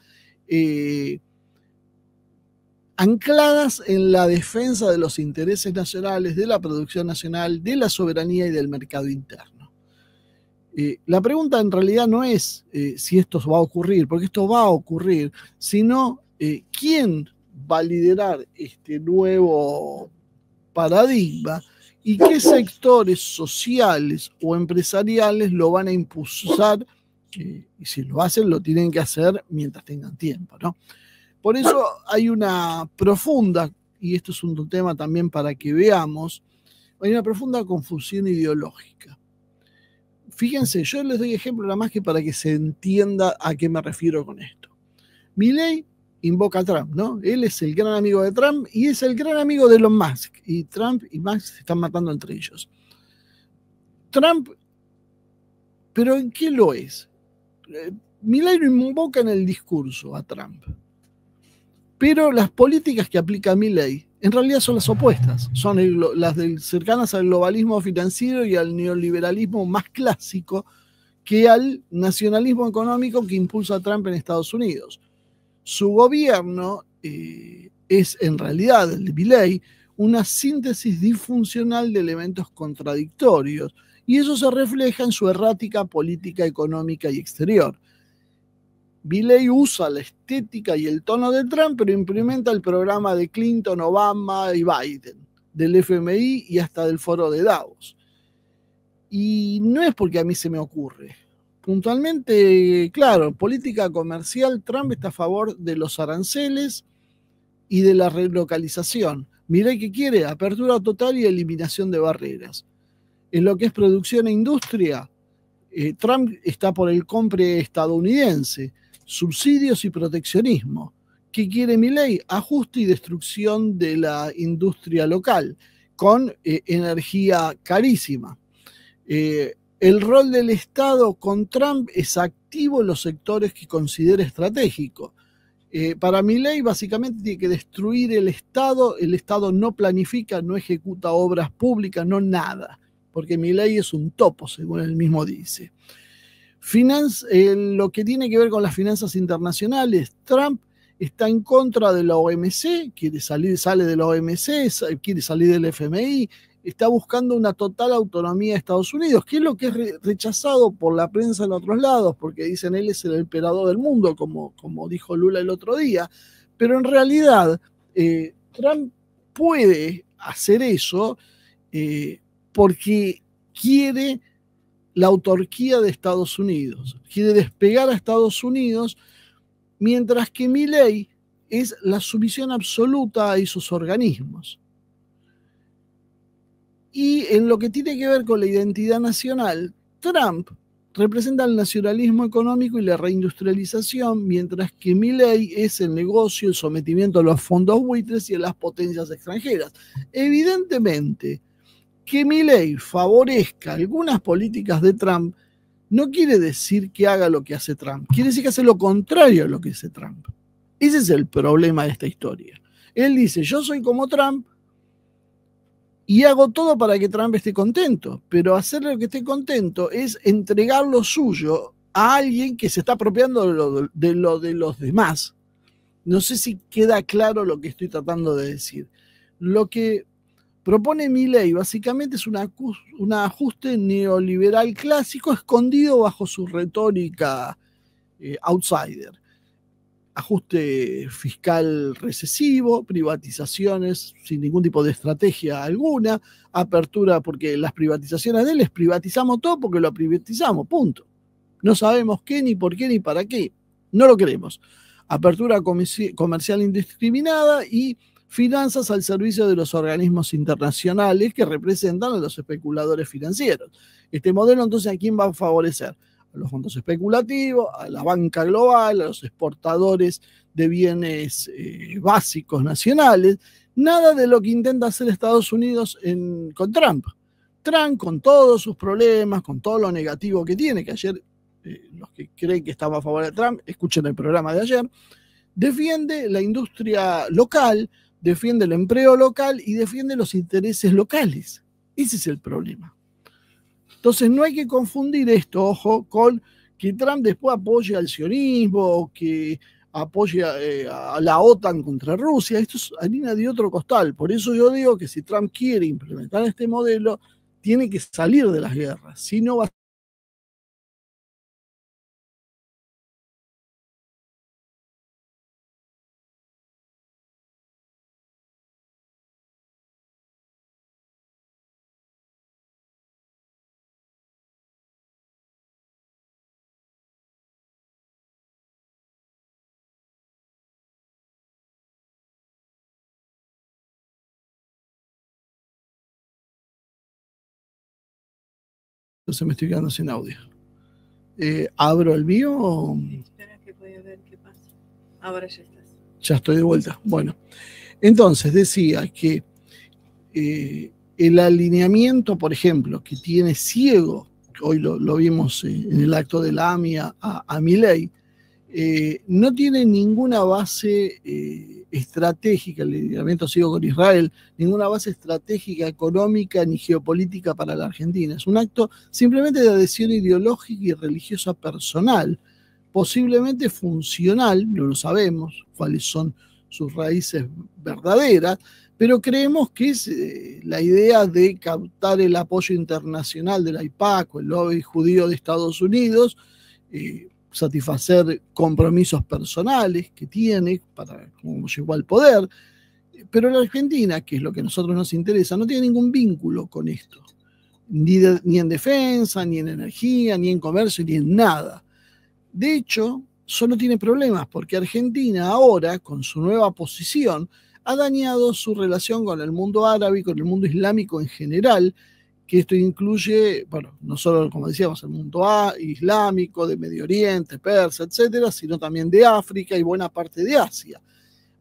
ancladas en la defensa de los intereses nacionales, de la producción nacional, de la soberanía y del mercado interno. La pregunta en realidad no es si esto va a ocurrir, porque esto va a ocurrir, sino quién va a liderar este nuevo paradigma y qué sectores sociales o empresariales lo van a impulsar, y si lo hacen lo tienen que hacer mientras tengan tiempo, ¿no? Por eso hay una profunda, y esto es un tema también para que veamos, hay una profunda confusión ideológica. Fíjense, yo les doy ejemplo nada más que para que se entienda a qué me refiero con esto. Milei invoca a Trump, ¿no? Él es el gran amigo de Trump y es el gran amigo de Elon Musk. Y Trump y Musk se están matando entre ellos. Trump, ¿pero en qué lo es? Milei lo invoca en el discurso a Trump. Pero las políticas que aplica Milei en realidad son las opuestas. Son las cercanas al globalismo financiero y al neoliberalismo más clásico que al nacionalismo económico que impulsa a Trump en Estados Unidos. Su gobierno es en realidad, el de Milei, una síntesis disfuncional de elementos contradictorios, y eso se refleja en su errática política económica y exterior. Milei usa la estética y el tono de Trump, pero implementa el programa de Clinton, Obama y Biden, del FMI y hasta del foro de Davos. Y no es porque a mí se me ocurre. Puntualmente, claro, política comercial, Trump está a favor de los aranceles y de la relocalización. Milei que quiere apertura total y eliminación de barreras. En lo que es producción e industria, Trump está por el compre estadounidense, subsidios y proteccionismo. ¿Qué quiere Milei? Ajuste y destrucción de la industria local, con energía carísima. El rol del Estado con Trump es activo en los sectores que considera estratégicos. Para Milei básicamente tiene que destruir el Estado no planifica, no ejecuta obras públicas, no nada, porque Milei es un topo, según él mismo dice. Lo que tiene que ver con las finanzas internacionales, Trump está en contra de la OMC, sale de la OMC, quiere salir del FMI, está buscando una total autonomía de Estados Unidos, que es lo que es rechazado por la prensa en otros lados, porque dicen él es el emperador del mundo, como dijo Lula el otro día, pero en realidad Trump puede hacer eso porque quiere la autarquía de Estados Unidos, quiere despegar a Estados Unidos, mientras que Milei es la sumisión absoluta a esos organismos. Y en lo que tiene que ver con la identidad nacional, Trump representa el nacionalismo económico y la reindustrialización, mientras que Milei es el negocio, el sometimiento a los fondos buitres y a las potencias extranjeras. Evidentemente, que Milei favorezca algunas políticas de Trump no quiere decir que haga lo que hace Trump, quiere decir que hace lo contrario a lo que hace Trump. Ese es el problema de esta historia. Él dice, yo soy como Trump y hago todo para que Trump esté contento, pero hacerle que esté contento es entregar lo suyo a alguien que se está apropiando de los demás. No sé si queda claro lo que estoy tratando de decir. Lo que propone Milei básicamente es un ajuste neoliberal clásico escondido bajo su retórica outsider. Ajuste fiscal recesivo, privatizaciones sin ningún tipo de estrategia alguna, apertura, porque las privatizaciones de él es privatizamos todo porque lo privatizamos, punto. No sabemos qué, ni por qué, ni para qué. No lo queremos. Apertura comercial indiscriminada y finanzas al servicio de los organismos internacionales que representan a los especuladores financieros. Este modelo, entonces, ¿a quién va a favorecer? A los fondos especulativos, a la banca global, a los exportadores de bienes básicos nacionales. Nada de lo que intenta hacer Estados Unidos con Trump. Trump, con todos sus problemas, con todo lo negativo que tiene, que ayer los que creen que estaba a favor de Trump, escuchen el programa de ayer, defiende la industria local, defiende el empleo local y defiende los intereses locales. Ese es el problema. Entonces no hay que confundir esto, ojo, con que Trump después apoye al sionismo o que apoye a la OTAN contra Rusia. Esto es harina de otro costal. Por eso yo digo que si Trump quiere implementar este modelo, tiene que salir de las guerras. Si no va a entonces me estoy quedando sin audio. ¿Abro el mío? Espera que voy a ver qué pasa. Ahora ya estás. Ya estoy de vuelta. Bueno, entonces decía que el alineamiento, por ejemplo, que tiene ciego, hoy lo vimos en el acto de la AMI a Milei, no tiene ninguna base estratégica, el alineamiento ciego con Israel, ninguna base estratégica, económica ni geopolítica para la Argentina. Es un acto simplemente de adhesión ideológica y religiosa personal, posiblemente funcional, no lo sabemos cuáles son sus raíces verdaderas, pero creemos que es la idea de captar el apoyo internacional de la AIPAC o el lobby judío de Estados Unidos, satisfacer compromisos personales que tiene para como llegó al poder, pero la Argentina, que es lo que a nosotros nos interesa, no tiene ningún vínculo con esto, ni en defensa, ni en energía, ni en comercio, ni en nada. De hecho, solo tiene problemas porque Argentina ahora, con su nueva posición, ha dañado su relación con el mundo árabe y con el mundo islámico en general, que esto incluye, bueno, no solo, como decíamos, el mundo islámico, de Medio Oriente, Persia, etcétera, sino también de África y buena parte de Asia.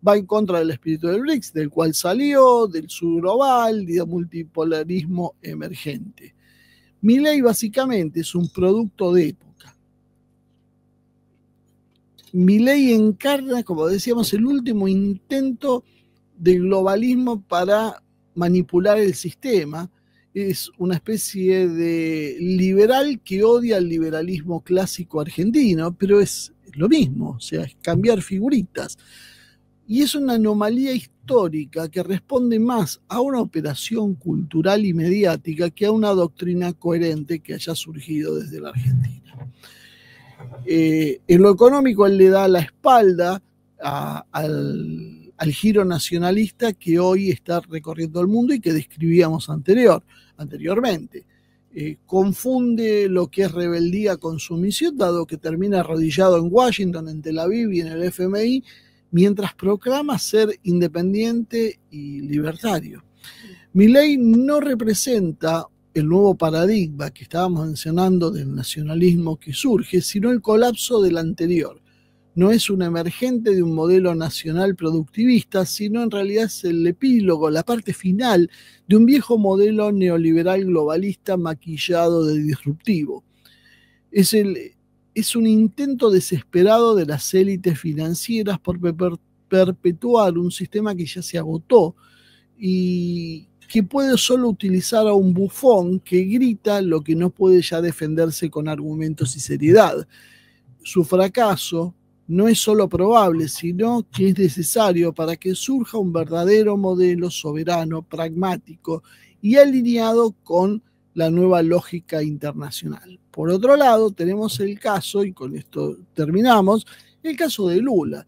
Va en contra del espíritu del BRICS, del cual salió, del sur global y del multipolarismo emergente. Milei básicamente es un producto de época. Milei encarna, como decíamos, el último intento de globalismo para manipular el sistema. Es una especie de liberal que odia el liberalismo clásico argentino, pero es lo mismo, o sea, es cambiar figuritas. Y es una anomalía histórica que responde más a una operación cultural y mediática que a una doctrina coherente que haya surgido desde la Argentina. En lo económico, él le da la espalda al giro nacionalista que hoy está recorriendo el mundo y que describíamos anteriormente. Confunde lo que es rebeldía con sumisión, dado que termina arrodillado en Washington, en Tel Aviv y en el FMI, mientras proclama ser independiente y libertario. Milei no representa el nuevo paradigma que estábamos mencionando del nacionalismo que surge, sino el colapso del anterior. No es un emergente de un modelo nacional productivista, sino en realidad es el epílogo, la parte final de un viejo modelo neoliberal globalista maquillado de disruptivo. Es un intento desesperado de las élites financieras por perpetuar un sistema que ya se agotó y que puede solo utilizar a un bufón que grita lo que no puede ya defenderse con argumentos y seriedad. Su fracaso no es solo probable, sino que es necesario para que surja un verdadero modelo soberano, pragmático y alineado con la nueva lógica internacional. Por otro lado, tenemos el caso, y con esto terminamos, el caso de Lula.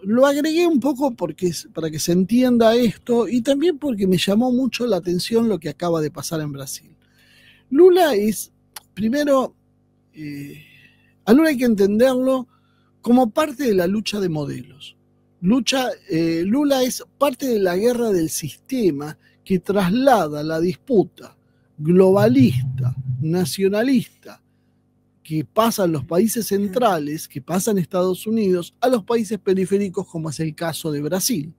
Lo agregué un poco para que se entienda esto y también porque me llamó mucho la atención lo que acaba de pasar en Brasil. Lula es, primero, a Lula hay que entenderlo como parte de la lucha de modelos. Lula es parte de la guerra del sistema que traslada la disputa globalista, nacionalista, que pasa en los países centrales, que pasa en Estados Unidos, a los países periféricos, como es el caso de Brasil.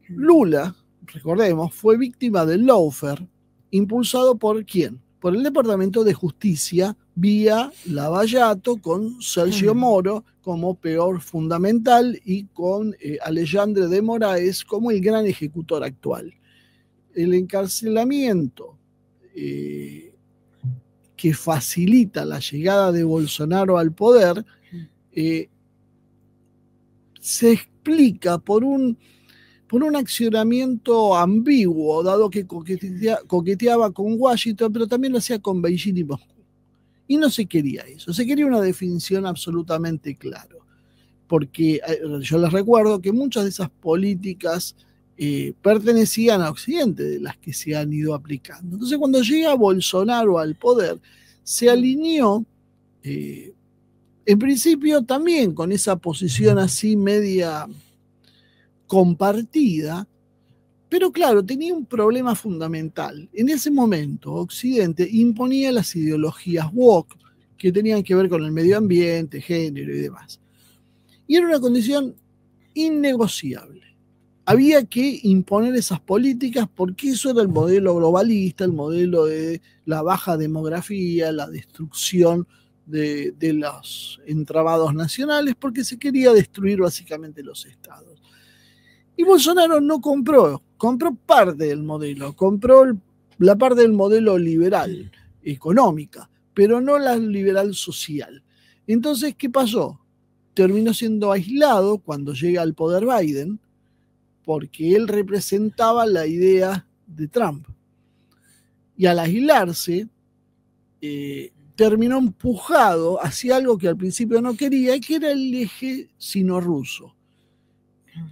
Lula, recordemos, fue víctima del lawfare, impulsado por ¿quién? Por el Departamento de Justicia, vía Lavallato, con Sergio Moro como peor fundamental y con Alexandre de Moraes como el gran ejecutor actual. El encarcelamiento que facilita la llegada de Bolsonaro al poder se explica por un accionamiento ambiguo, dado que coqueteaba con Washington, pero también lo hacía con Beijing y Moscú. Y no se quería eso, se quería una definición absolutamente clara, porque yo les recuerdo que muchas de esas políticas pertenecían a Occidente, de las que se han ido aplicando. Entonces, cuando llega Bolsonaro al poder, se alineó, en principio también con esa posición así media compartida, pero claro, tenía un problema fundamental. En ese momento, Occidente imponía las ideologías woke que tenían que ver con el medio ambiente, género y demás. Y era una condición innegociable. Había que imponer esas políticas porque eso era el modelo globalista, el modelo de la baja demografía, la destrucción de los entramados nacionales, porque se quería destruir básicamente los estados. Y Bolsonaro no compró parte del modelo, compró la parte del modelo liberal, económica, pero no la liberal social. Entonces, ¿qué pasó? Terminó siendo aislado cuando llega al poder Biden, porque él representaba la idea de Trump. Y al aislarse, terminó empujado hacia algo que al principio no quería, que era el eje sino-ruso.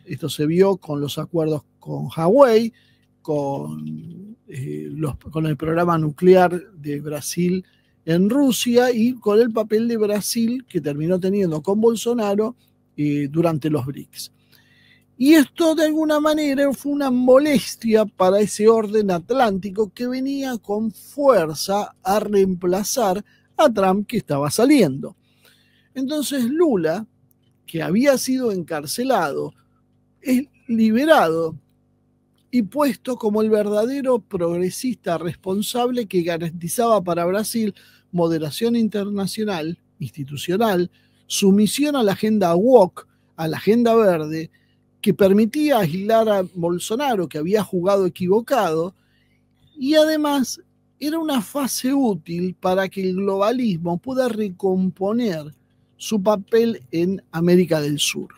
Esto se vio con los acuerdos con Hawái, con el programa nuclear de Brasil en Rusia y con el papel de Brasil que terminó teniendo con Bolsonaro durante los BRICS. Y esto de alguna manera fue una molestia para ese orden atlántico que venía con fuerza a reemplazar a Trump que estaba saliendo. Entonces Lula, que había sido encarcelado, es liberado y puesto como el verdadero progresista responsable que garantizaba para Brasil moderación internacional, institucional, sumisión a la agenda woke, a la agenda verde, que permitía aislar a Bolsonaro, que había jugado equivocado, y además era una fase útil para que el globalismo pueda recomponer su papel en América del Sur.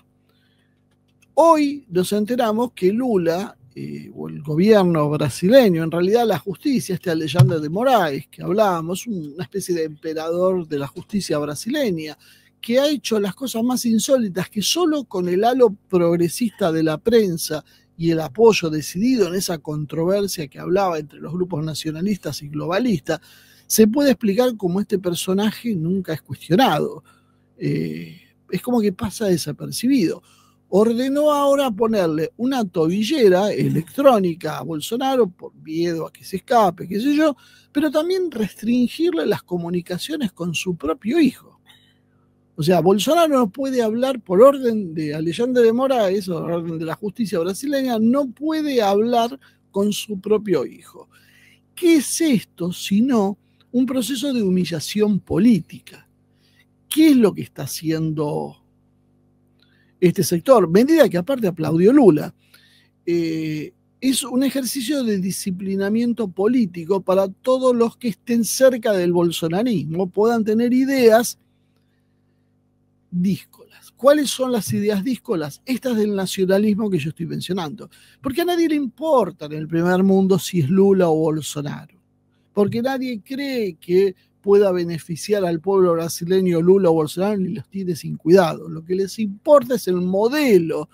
Hoy nos enteramos que Lula, o el gobierno brasileño, en realidad la justicia, Alexandre de Moraes, que hablábamos, una especie de emperador de la justicia brasileña, que ha hecho las cosas más insólitas, que solo con el halo progresista de la prensa y el apoyo decidido en esa controversia que hablaba entre los grupos nacionalistas y globalistas, se puede explicar cómo este personaje nunca es cuestionado. Es como que pasa desapercibido. Ordenó ahora ponerle una tobillera electrónica a Bolsonaro por miedo a que se escape, qué sé yo, pero también restringirle las comunicaciones con su propio hijo. O sea, Bolsonaro no puede hablar por orden de Alexandre de Moraes, o por orden de la justicia brasileña, no puede hablar con su propio hijo. ¿Qué es esto sino un proceso de humillación política? ¿Qué es lo que está haciendo este sector? Medida que aparte aplaudió Lula. Es un ejercicio de disciplinamiento político para todos los que estén cerca del bolsonarismo, puedan tener ideas díscolas. ¿Cuáles son las ideas díscolas? Estas del nacionalismo que yo estoy mencionando. Porque a nadie le importa en el primer mundo si es Lula o Bolsonaro. Porque nadie cree que pueda beneficiar al pueblo brasileño Lula o Bolsonaro ni los tiene sin cuidado. Lo que les importa es el modelo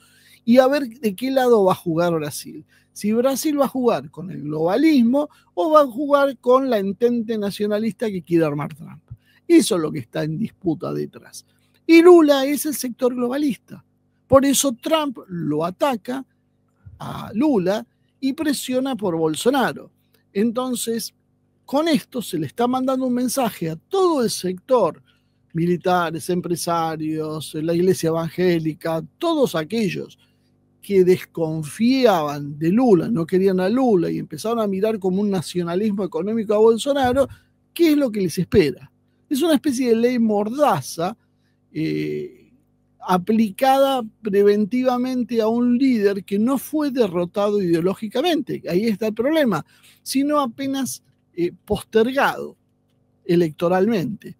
y a ver de qué lado va a jugar Brasil. Si Brasil va a jugar con el globalismo o va a jugar con la entente nacionalista que quiere armar Trump. Eso es lo que está en disputa detrás. Y Lula es el sector globalista. Por eso Trump lo ataca a Lula y presiona por Bolsonaro. Entonces, con esto se le está mandando un mensaje a todo el sector, militares, empresarios, la iglesia evangélica, todos aquellos que desconfiaban de Lula, no querían a Lula y empezaron a mirar como un nacionalismo económico a Bolsonaro, ¿qué es lo que les espera? Es una especie de ley mordaza aplicada preventivamente a un líder que no fue derrotado ideológicamente, ahí está el problema, sino apenas postergado electoralmente.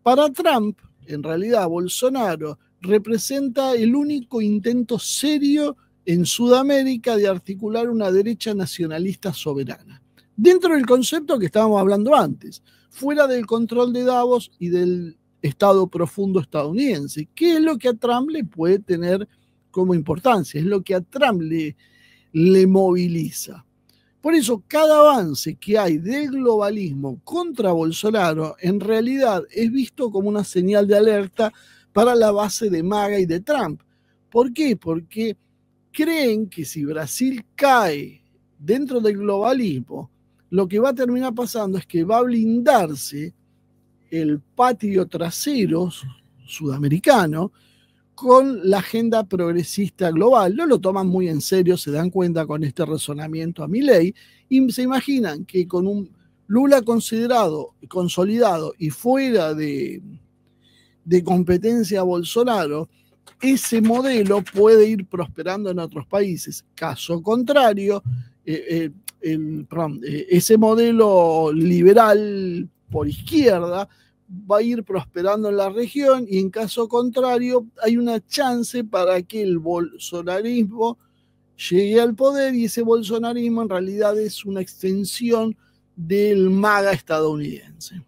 Para Trump, en realidad, Bolsonaro representa el único intento serio en Sudamérica de articular una derecha nacionalista soberana. Dentro del concepto que estábamos hablando antes, fuera del control de Davos y del Estado profundo estadounidense, que es lo que a Trump le puede tener como importancia, es lo que a Trump le moviliza. Por eso, cada avance que hay del globalismo contra Bolsonaro, en realidad es visto como una señal de alerta para la base de MAGA y de Trump. ¿Por qué? Porque creen que si Brasil cae dentro del globalismo, lo que va a terminar pasando es que va a blindarse el patio trasero sudamericano con la agenda progresista global. No lo toman muy en serio, se dan cuenta con este razonamiento a Milei, y se imaginan que con un Lula considerado, consolidado y fuera de competencia a Bolsonaro, ese modelo puede ir prosperando en otros países. Caso contrario, ese modelo liberal por izquierda va a ir prosperando en la región, y en caso contrario hay una chance para que el bolsonarismo llegue al poder, y ese bolsonarismo en realidad es una extensión del MAGA estadounidense.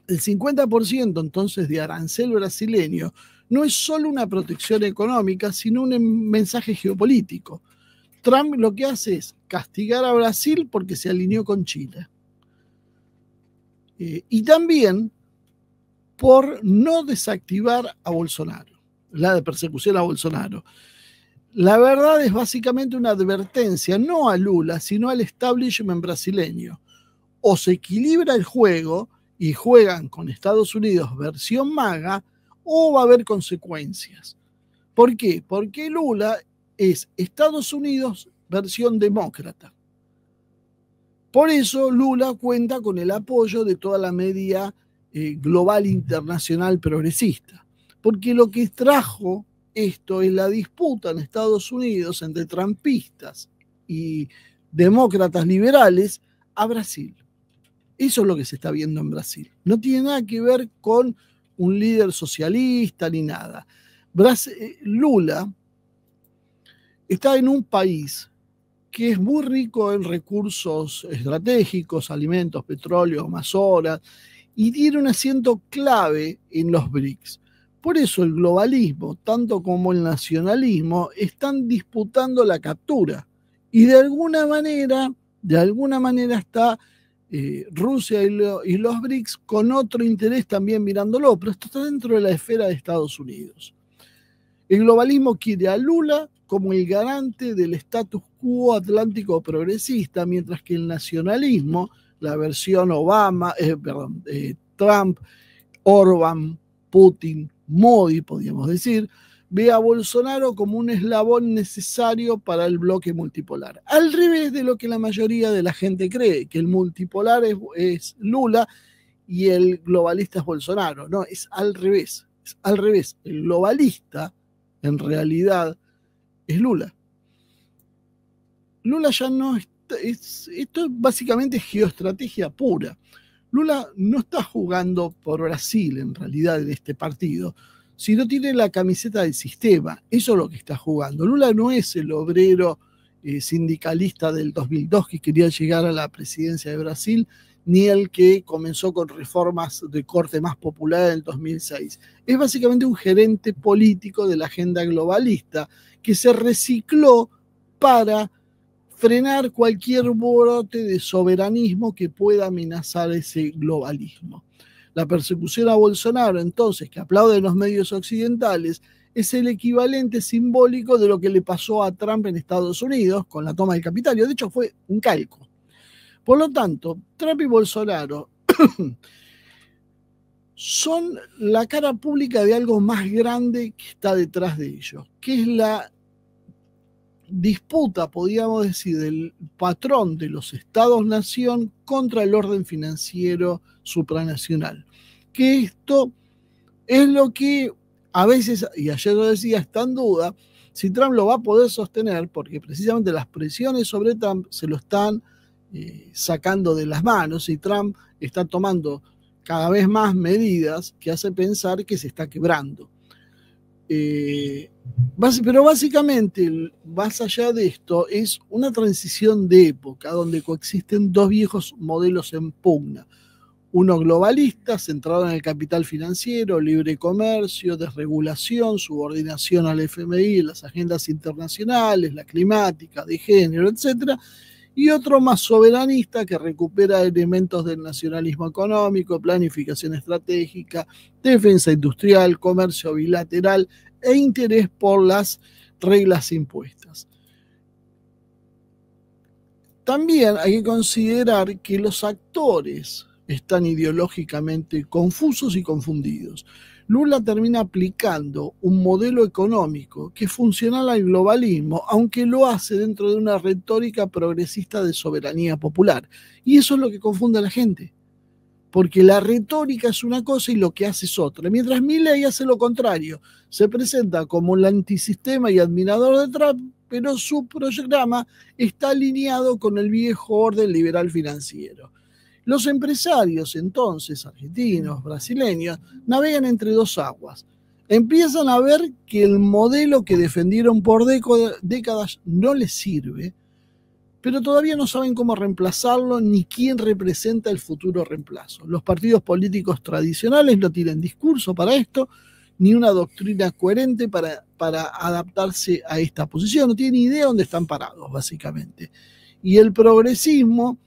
El 50% entonces de arancel brasileño no es solo una protección económica, sino un mensaje geopolítico. Trump lo que hace es castigar a Brasil porque se alineó con Chile. Y también por no desactivar a Bolsonaro, la persecución a Bolsonaro. La verdad es básicamente una advertencia, no a Lula, sino al establishment brasileño. O se equilibra el juego y juegan con Estados Unidos versión MAGA, o va a haber consecuencias. ¿Por qué? Porque Lula es Estados Unidos versión demócrata. Por eso Lula cuenta con el apoyo de toda la media global internacional progresista. Porque lo que trajo esto es la disputa en Estados Unidos entre trumpistas y demócratas liberales a Brasil. Eso es lo que se está viendo en Brasil. No tiene nada que ver con un líder socialista ni nada. Lula está en un país que es muy rico en recursos estratégicos, alimentos, petróleo, Amazonas, y tiene un asiento clave en los BRICS. Por eso el globalismo, tanto como el nacionalismo, están disputando la captura. Y de alguna manera está Rusia y los BRICS con otro interés también mirándolo, pero esto está dentro de la esfera de Estados Unidos. El globalismo quiere a Lula como el garante del status quo atlántico progresista, mientras que el nacionalismo, la versión Trump, Orbán, Putin, Modi, podríamos decir, ve a Bolsonaro como un eslabón necesario para el bloque multipolar. Al revés de lo que la mayoría de la gente cree, que el multipolar es Lula y el globalista es Bolsonaro. No, es al revés. Es al revés. El globalista, en realidad, es Lula. Lula ya no está, esto básicamente es geoestrategia pura. Lula no está jugando por Brasil, en realidad, en este partido, sino tiene la camiseta del sistema. Eso es lo que está jugando. Lula no es el obrero sindicalista del 2002 que quería llegar a la presidencia de Brasil, ni el que comenzó con reformas de corte más popular en el 2006. Es básicamente un gerente político de la agenda globalista que se recicló para frenar cualquier brote de soberanismo que pueda amenazar ese globalismo. La persecución a Bolsonaro, entonces, que aplauden los medios occidentales, es el equivalente simbólico de lo que le pasó a Trump en Estados Unidos con la toma del Capitolio. De hecho, fue un calco. Por lo tanto, Trump y Bolsonaro son la cara pública de algo más grande que está detrás de ellos, que es la disputa, podríamos decir, del patrón de los estados-nación contra el orden financiero supranacional. Que esto es lo que a veces, y ayer lo decía, está en duda si Trump lo va a poder sostener, porque precisamente las presiones sobre Trump se lo están sacando de las manos, y Trump está tomando cada vez más medidas que hace pensar que se está quebrando. Pero básicamente, más allá de esto, es una transición de época donde coexisten dos viejos modelos en pugna. Uno globalista, centrado en el capital financiero, libre comercio, desregulación, subordinación al FMI, las agendas internacionales, la climática, de género, etc. Y otro más soberanista que recupera elementos del nacionalismo económico, planificación estratégica, defensa industrial, comercio bilateral e interés por las reglas impuestas. También hay que considerar que los actores están ideológicamente confusos y confundidos. Lula termina aplicando un modelo económico que es funcional al globalismo, aunque lo hace dentro de una retórica progresista de soberanía popular. Y eso es lo que confunde a la gente, porque la retórica es una cosa y lo que hace es otra. Mientras Milei hace lo contrario, se presenta como el antisistema y admirador de Trump, pero su programa está alineado con el viejo orden liberal financiero. Los empresarios, entonces, argentinos, brasileños, navegan entre dos aguas. Empiezan a ver que el modelo que defendieron por décadas no les sirve, pero todavía no saben cómo reemplazarlo ni quién representa el futuro reemplazo. Los partidos políticos tradicionales no tienen discurso para esto, ni una doctrina coherente para adaptarse a esta posición. No tienen idea dónde están parados, básicamente. Y el progresismo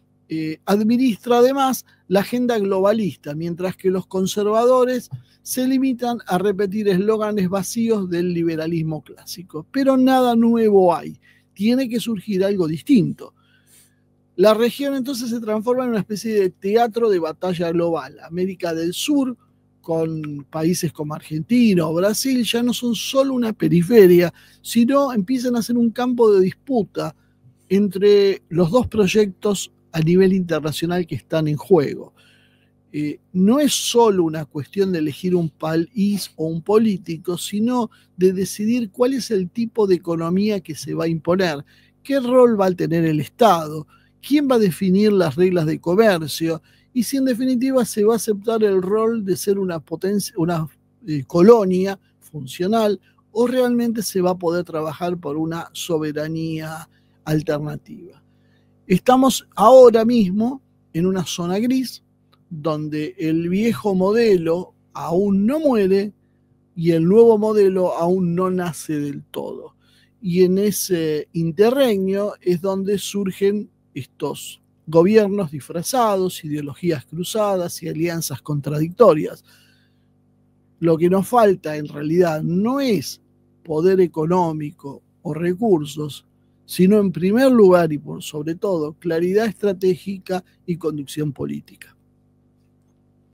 administra además la agenda globalista, mientras que los conservadores se limitan a repetir eslóganes vacíos del liberalismo clásico. Pero nada nuevo hay. Tiene que surgir algo distinto. La región entonces se transforma en una especie de teatro de batalla global. América del Sur, con países como Argentina o Brasil, ya no son solo una periferia, sino empiezan a ser un campo de disputa entre los dos proyectos a nivel internacional que están en juego. No es solo una cuestión de elegir un país o un político, sino de decidir cuál es el tipo de economía que se va a imponer, qué rol va a tener el Estado, quién va a definir las reglas de comercio y si en definitiva se va a aceptar el rol de ser una potencia, una colonia funcional, o realmente se va a poder trabajar por una soberanía alternativa. Estamos ahora mismo en una zona gris donde el viejo modelo aún no muere y el nuevo modelo aún no nace del todo. Y en ese interregno es donde surgen estos gobiernos disfrazados, ideologías cruzadas y alianzas contradictorias. Lo que nos falta en realidad no es poder económico o recursos, sino en primer lugar y por sobre todo claridad estratégica y conducción política.